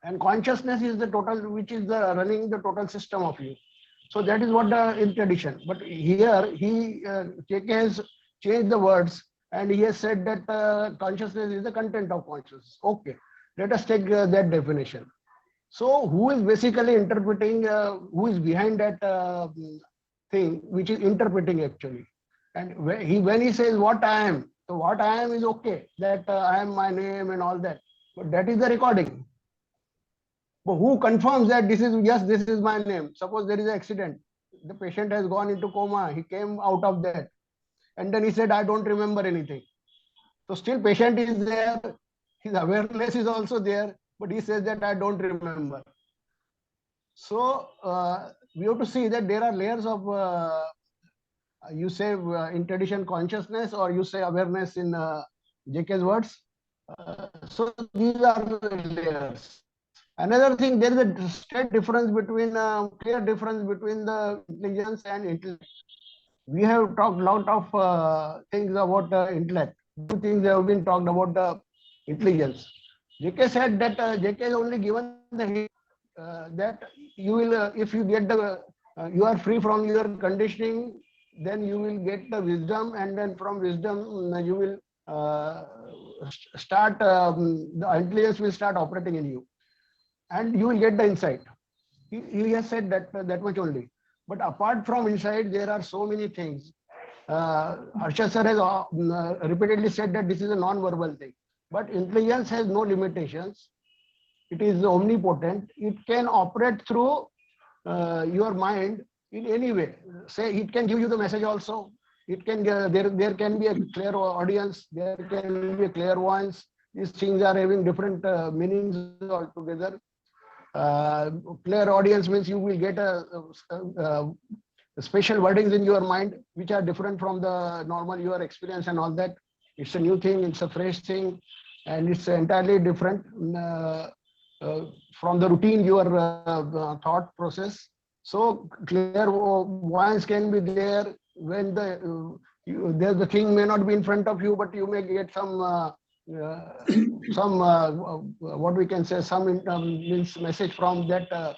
And consciousness is the total, which is the running the total system of you. So that is what in tradition. But here JK has changed the words, and he has said that consciousness is the content of consciousness. Okay, let us take that definition. So who is basically interpreting? Who is behind that thing which is interpreting actually? And when he says what I am, so what I am is okay. That I am my name and all that. But that is the recording. But who confirms that this is my name? Suppose there is an accident. The patient has gone into coma. He came out of that. And then he said, I don't remember anything. So still patient is there. His awareness is also there. But he says that I don't remember. So we have to see that there are layers of, you say in tradition consciousness, or you say awareness in JK's words. So these are the layers. Another thing, there is a straight difference between, clear difference between the intelligence and intellect. We have talked a lot of things about intellect. Two things have been talked about the intelligence. JK said that JK is only given the hint that you will, if you get the, you are free from your conditioning, then you will get the wisdom, and then from wisdom you will start, the intelligence will start operating in you. And you will get the insight. He has said that much only. But apart from insight, there are so many things. Harshad sir has repeatedly said that this is a non-verbal thing. But intelligence has no limitations. It is omnipotent. It can operate through your mind in any way. Say it can give you the message also. It can there can be a clear audience. There can be a clairvoyance. These things are having different meanings altogether. Clear audience means you will get a special wordings in your mind which are different from the normal your experience and all that. It's a new thing, it's a fresh thing, and it's entirely different from the routine your thought process. So clairvoyance can be there when the thing may not be in front of you, but you may get some what we can say, some means message from that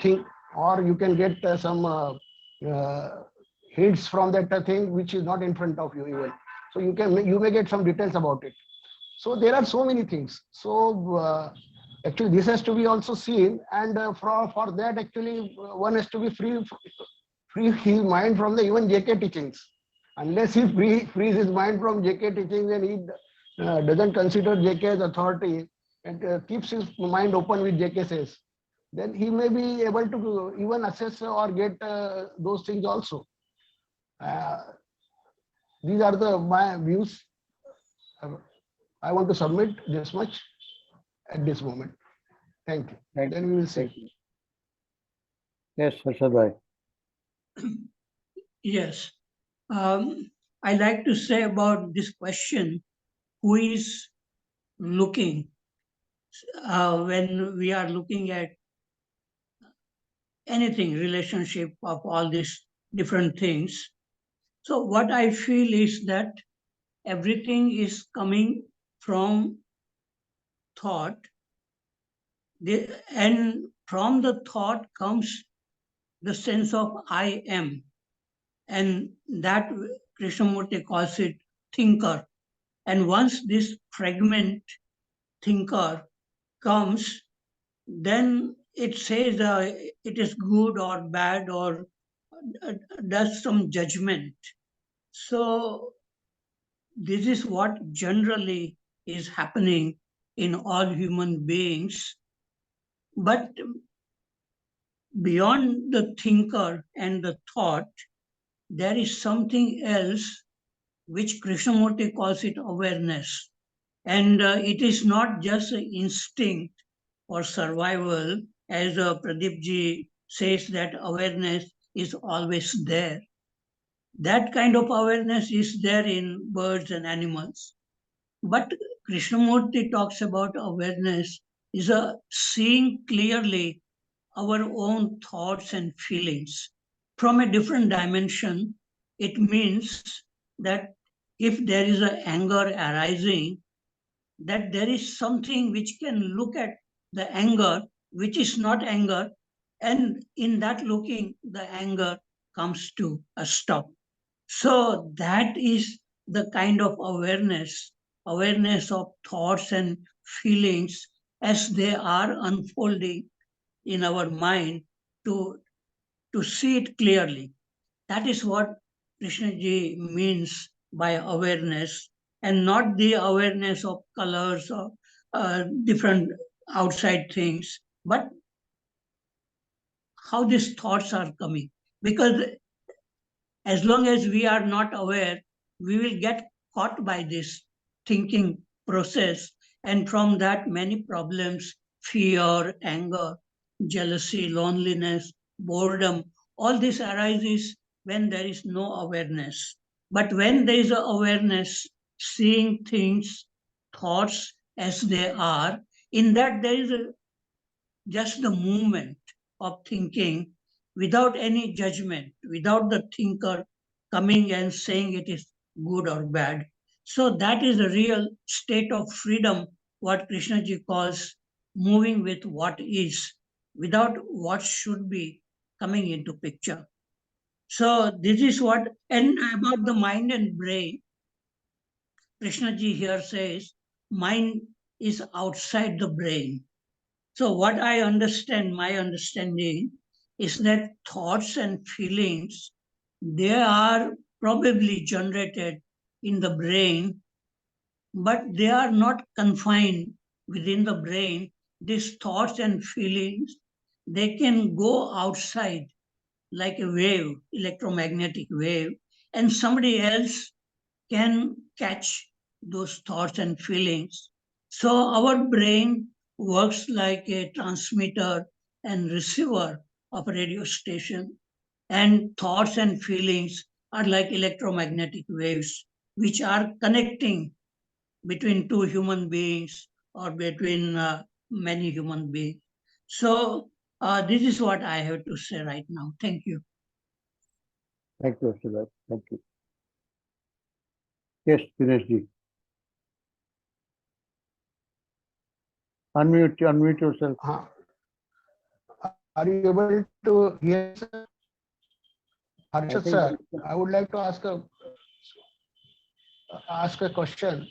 thing, or you can get some hints from that thing which is not in front of you even. So you may get some details about it. So there are so many things. So actually this has to be also seen, and for that actually one has to be free his mind from the even JK teachings. Unless he frees his mind from JK teachings and he doesn't consider JK as authority and keeps his mind open with JK says, then he may be able to even assess or get those things also. These are my views. I want to submit this much at this moment. Thank you. Then we will see. Yes, Harshad bhai. Yes. I like to say about this question, who is looking, when we are looking at anything, relationship of all these different things. So what I feel is that everything is coming from thought, and from the thought comes the sense of I am. And that Krishnamurti calls it thinker. And once this fragment thinker comes, then it says it is good or bad or does some judgment. So this is what generally is happening in all human beings. But beyond the thinker and the thought, there is something else which Krishnamurti calls it awareness. And it is not just an instinct or survival, as Pradeep ji says that awareness is always there. That kind of awareness is there in birds and animals. But Krishnamurti talks about awareness is a seeing clearly our own thoughts and feelings from a different dimension. It means that if there is an anger arising, that there is something which can look at the anger, which is not anger, and in that looking, the anger comes to a stop. So that is the kind of awareness of thoughts and feelings as they are unfolding in our mind to see it clearly. That is what Krishnaji means by awareness, and not the awareness of colors or different outside things, but how these thoughts are coming. Because as long as we are not aware, we will get caught by this thinking process. And from that, many problems, fear, anger, jealousy, loneliness, boredom, all this arises when there is no awareness. But when there is a awareness, seeing things, thoughts as they are, in that there is just the movement of thinking without any judgment, without the thinker coming and saying it is good or bad. So that is a real state of freedom, what Krishnaji calls moving with what is, without what should be coming into picture. So this is what, and about the mind and brain, Krishnaji here says, mind is outside the brain. So what I understand, my understanding is that thoughts and feelings, they are probably generated in the brain, but they are not confined within the brain. These thoughts and feelings, they can go outside like a wave, electromagnetic wave, and somebody else can catch those thoughts and feelings. So our brain works like a transmitter and receiver of a radio station, and thoughts and feelings are like electromagnetic waves which are connecting between two human beings or between many human beings. So this is what I have to say right now. Thank you. Thank you, Harshad. Thank you. Yes, Dinesh ji. Unmute yourself. Are you able to hear, sir? Harshad sir, I would like to ask a question.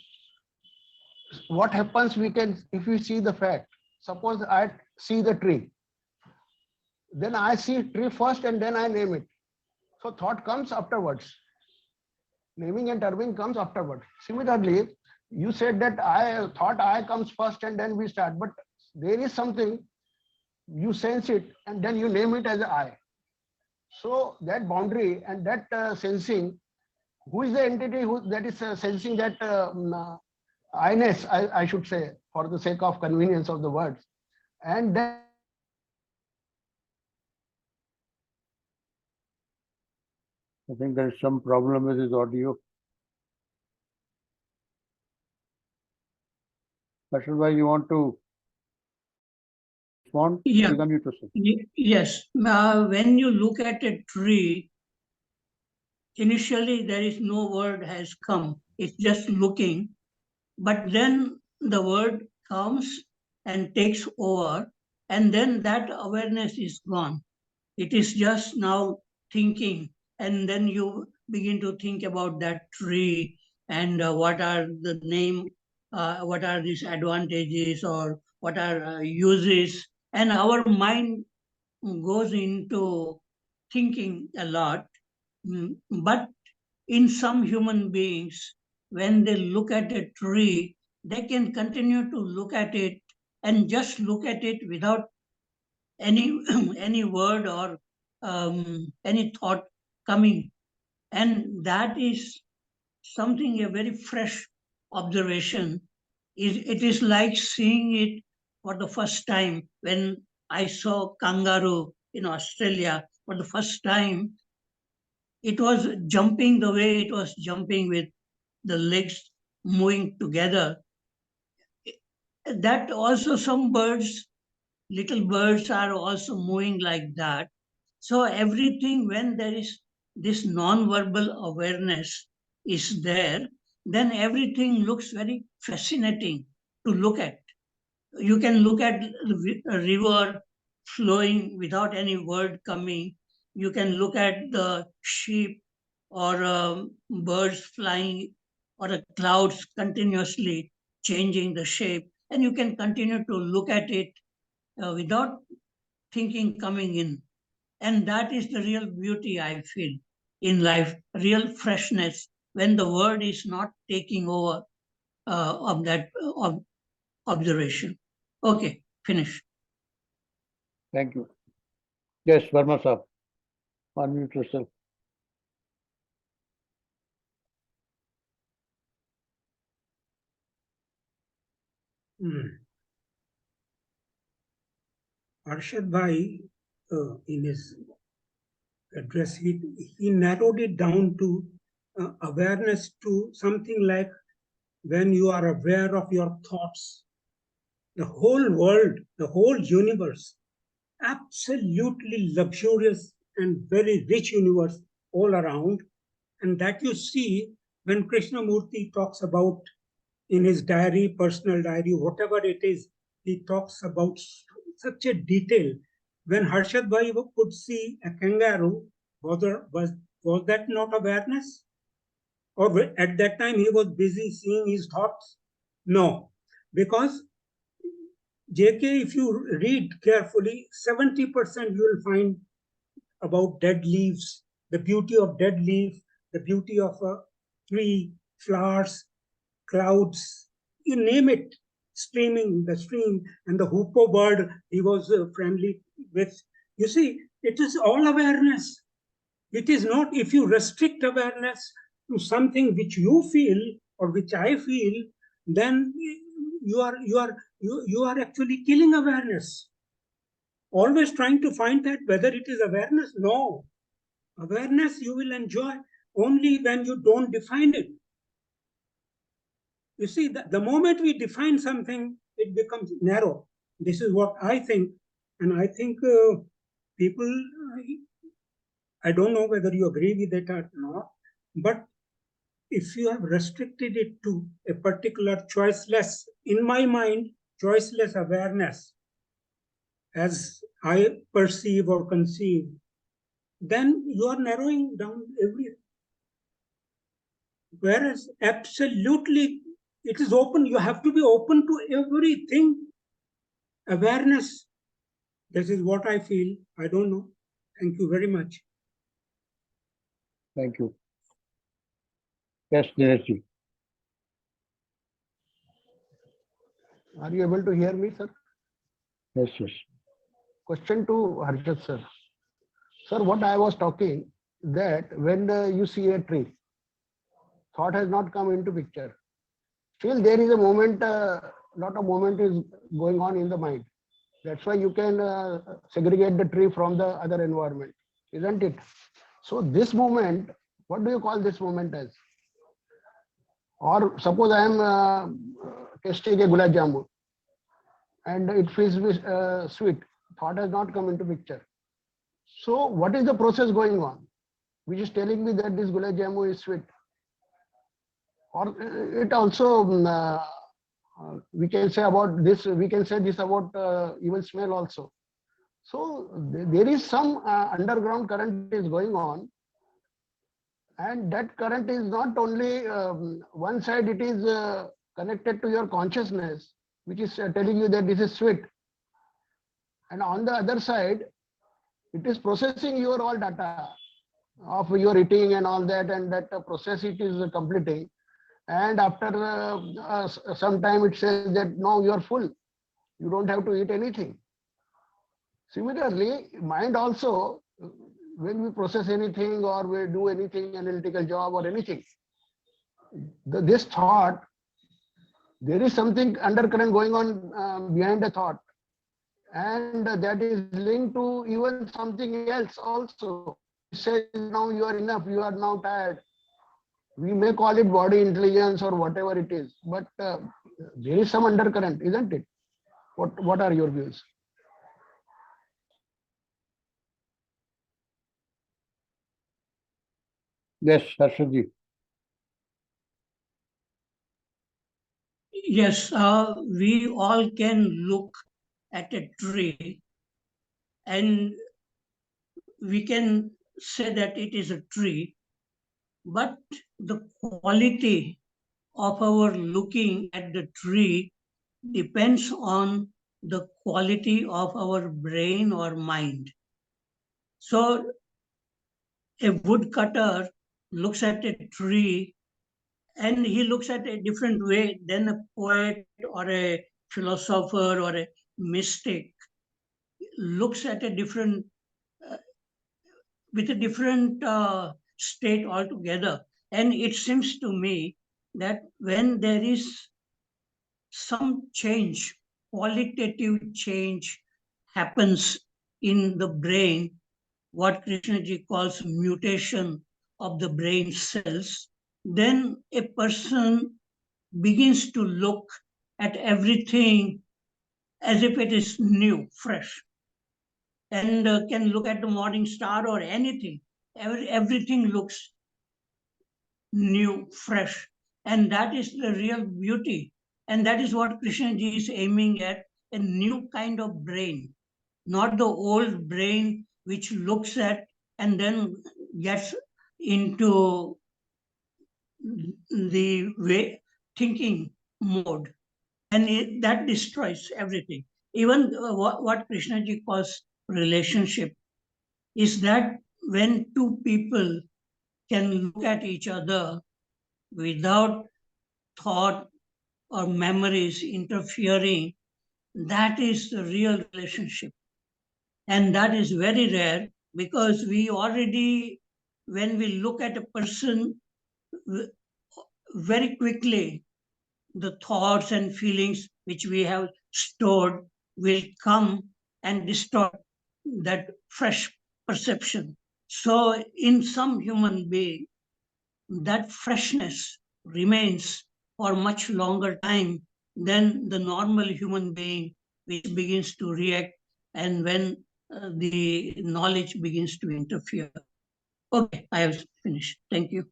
What happens if we see the fact? Suppose I see the tree, then I see tree first and then I name it. So thought comes afterwards. Naming and terming comes afterwards. Similarly, you said that thought I comes first and then we start, but there is something, you sense it and then you name it as I. So that boundary and that sensing, who is the entity that is sensing that I-ness, I should say, for the sake of convenience of the words. And then I think there is some problem with his audio. Harshad, you want to respond? Yeah. Yes. When you look at a tree, initially there is no word has come. It's just looking. But then the word comes and takes over, and then that awareness is gone. It is just now thinking, and then you begin to think about that tree and what are the name, what are these advantages or what are uses, and our mind goes into thinking a lot. But in some human beings, when they look at a tree, they can continue to look at it and just look at it without any any word or any thought coming. And that is something, a very fresh observation. It is like seeing it for the first time. When I saw kangaroo in Australia for the first time, it was jumping the way it was jumping with the legs moving together. That also some birds, little birds are also moving like that. So everything, when there is this non-verbal awareness is there, then everything looks very fascinating to look at. You can look at a river flowing without any word coming. You can look at the sheep or birds flying or clouds continuously changing the shape. And you can continue to look at it without thinking coming in. And that is the real beauty I feel in life, real freshness, when the word is not taking over of that observation. Okay, finish. Thank you. Yes, Verma sir. Unmute yourself. Harshad Bhai, in his address, he narrowed it down to awareness to something like when you are aware of your thoughts, the whole world, the whole universe, absolutely luxurious and very rich universe all around. And that you see when Krishnamurti talks about in his diary, personal diary, whatever it is, he talks about such a detail. When Harshad Bhai could see a kangaroo, was that not awareness? Or at that time he was busy seeing his thoughts? No, because JK, if you read carefully, 70% you will find about dead leaves, the beauty of dead leaf, the beauty of a tree, flowers, clouds, you name it, streaming, the stream, and the hoopoe bird he was friendly with. You see, it is all awareness. It is not, if you restrict awareness to something which you feel or which I feel, then you are actually killing awareness. Always trying to find that whether it is awareness. No. Awareness you will enjoy only when you don't define it. You see, the moment we define something, it becomes narrow. This is what I think. And I think people, I don't know whether you agree with it or not, but if you have restricted it to a particular choiceless, in my mind, choiceless awareness, as I perceive or conceive, then you are narrowing down everything. Whereas absolutely it is open, you have to be open to everything. Awareness, this is what I feel. I don't know. Thank you very much. Thank you. Yes, Dinesh. Are you able to hear me, sir? Yes, yes. Question to Harshad sir. Sir, what I was talking, that when you see a tree, thought has not come into picture. Still there is a moment, lot of moment is going on in the mind. That's why you can segregate the tree from the other environment, isn't it? So this moment, what do you call this moment as? Or suppose I am tasting a gulab jamun and it feels sweet. Thought has not come into picture. So what is the process going on, which is telling me that this gulab jamun is sweet? Or it also we can say about this. We can say this about even smell also. So there is some underground current is going on, and that current is not only one side, it is connected to your consciousness, which is telling you that this is sweet. And on the other side, it is processing your all data of your eating and all that, and that process it is completing. And after some time, it says that no, you are full. You don't have to eat anything. Similarly, mind also, when we process anything or we do anything, analytical job or anything, this thought, there is something undercurrent going on behind the thought. And that is linked to even something else also. It says now you are enough, you are now tired. We may call it body intelligence or whatever it is, but there is some undercurrent, isn't it? What are your views? Yes, Harshad. Yes, we all can look at a tree and we can say that it is a tree, but the quality of our looking at the tree depends on the quality of our brain or mind. So a woodcutter looks at a tree and he looks at a different way than a poet or a philosopher or a mystic looks at a different with a different state altogether. And it seems to me that when there is some change, qualitative change happens in the brain, what Krishnaji calls mutation of the brain cells, then a person begins to look at everything as if it is new, fresh, and can look at the morning star or anything. Everything looks new, fresh, and that is the real beauty. And that is what Krishnaji is aiming at, a new kind of brain, not the old brain which looks at and then gets into the way thinking mode, and that destroys everything. Even what Krishnaji calls relationship is that when two people can look at each other without thought or memories interfering, that is the real relationship. And that is very rare because we already, when we look at a person, very quickly, the thoughts and feelings which we have stored will come and distort that fresh perception. So in some human being, that freshness remains for much longer time than the normal human being, which begins to react and when the knowledge begins to interfere. Okay, I have finished. Thank you.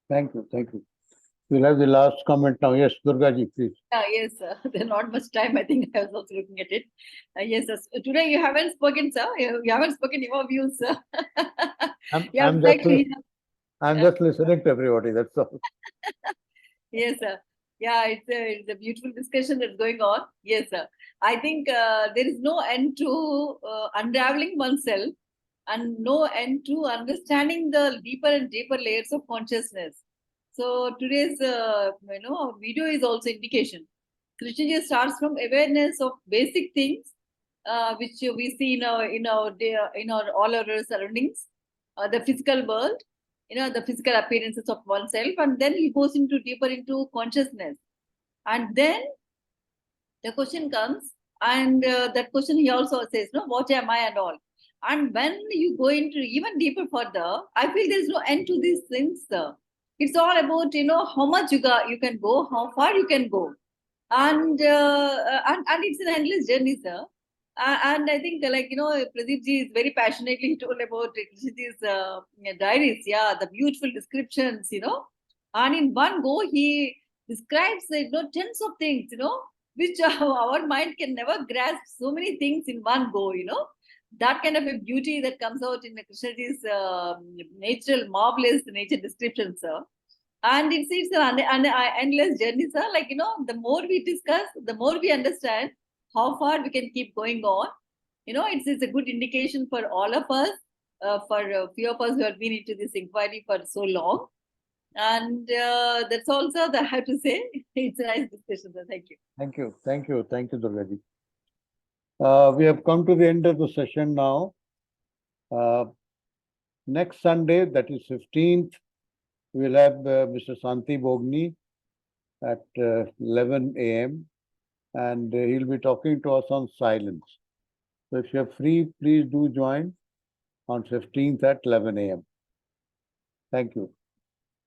Thank you. Thank you. We'll have the last comment now. Yes, Durga ji, please. Yes, there's not much time. I think I was also looking at it. Yes, sir. Today you haven't spoken, sir. You haven't spoken your views, sir. I'm just listening to everybody. That's all. Yes, sir. Yeah, it's a beautiful discussion that's going on. Yes, sir. I think there is no end to unraveling oneself and no end to understanding the deeper and deeper layers of consciousness. So today's video is also indication. Krishna starts from awareness of basic things which we see in our all our surroundings, the physical world, the physical appearances of oneself, and then he goes deeper into consciousness. And then the question comes, and that question he also says, no, what am I and all. And when you go into even deeper further, I feel there's no end to these things. It's all about, how much you can go, how far you can go. And it's an endless journey, sir. And I think, Pradeep ji is very passionately told about Krishnaji's diaries. Yeah, the beautiful descriptions, And in one go, he describes, tens of things, which our mind can never grasp so many things in one go, that kind of a beauty that comes out in Krishnaji's natural, marvelous nature description, sir. And it's an endless journey, sir. Like, the more we discuss, the more we understand how far we can keep going on. It's a good indication for all of us, for a few of us who have been into this inquiry for so long. And that's also that I have to say. It's a nice discussion, sir. Thank you. Thank you. Thank you. Thank you, Durgaji. We have come to the end of the session now. Next Sunday, that is 15th, we'll have Mr. Santi Bogni at 11 a.m. and he'll be talking to us on silence. So if you're free, please do join on 15th at 11 a.m. Thank you.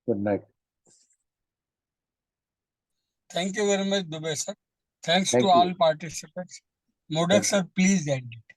Good night. Thank you very much, Dubey sir. Thanks Thank to you. all participants. Modak Thank sir, please end it.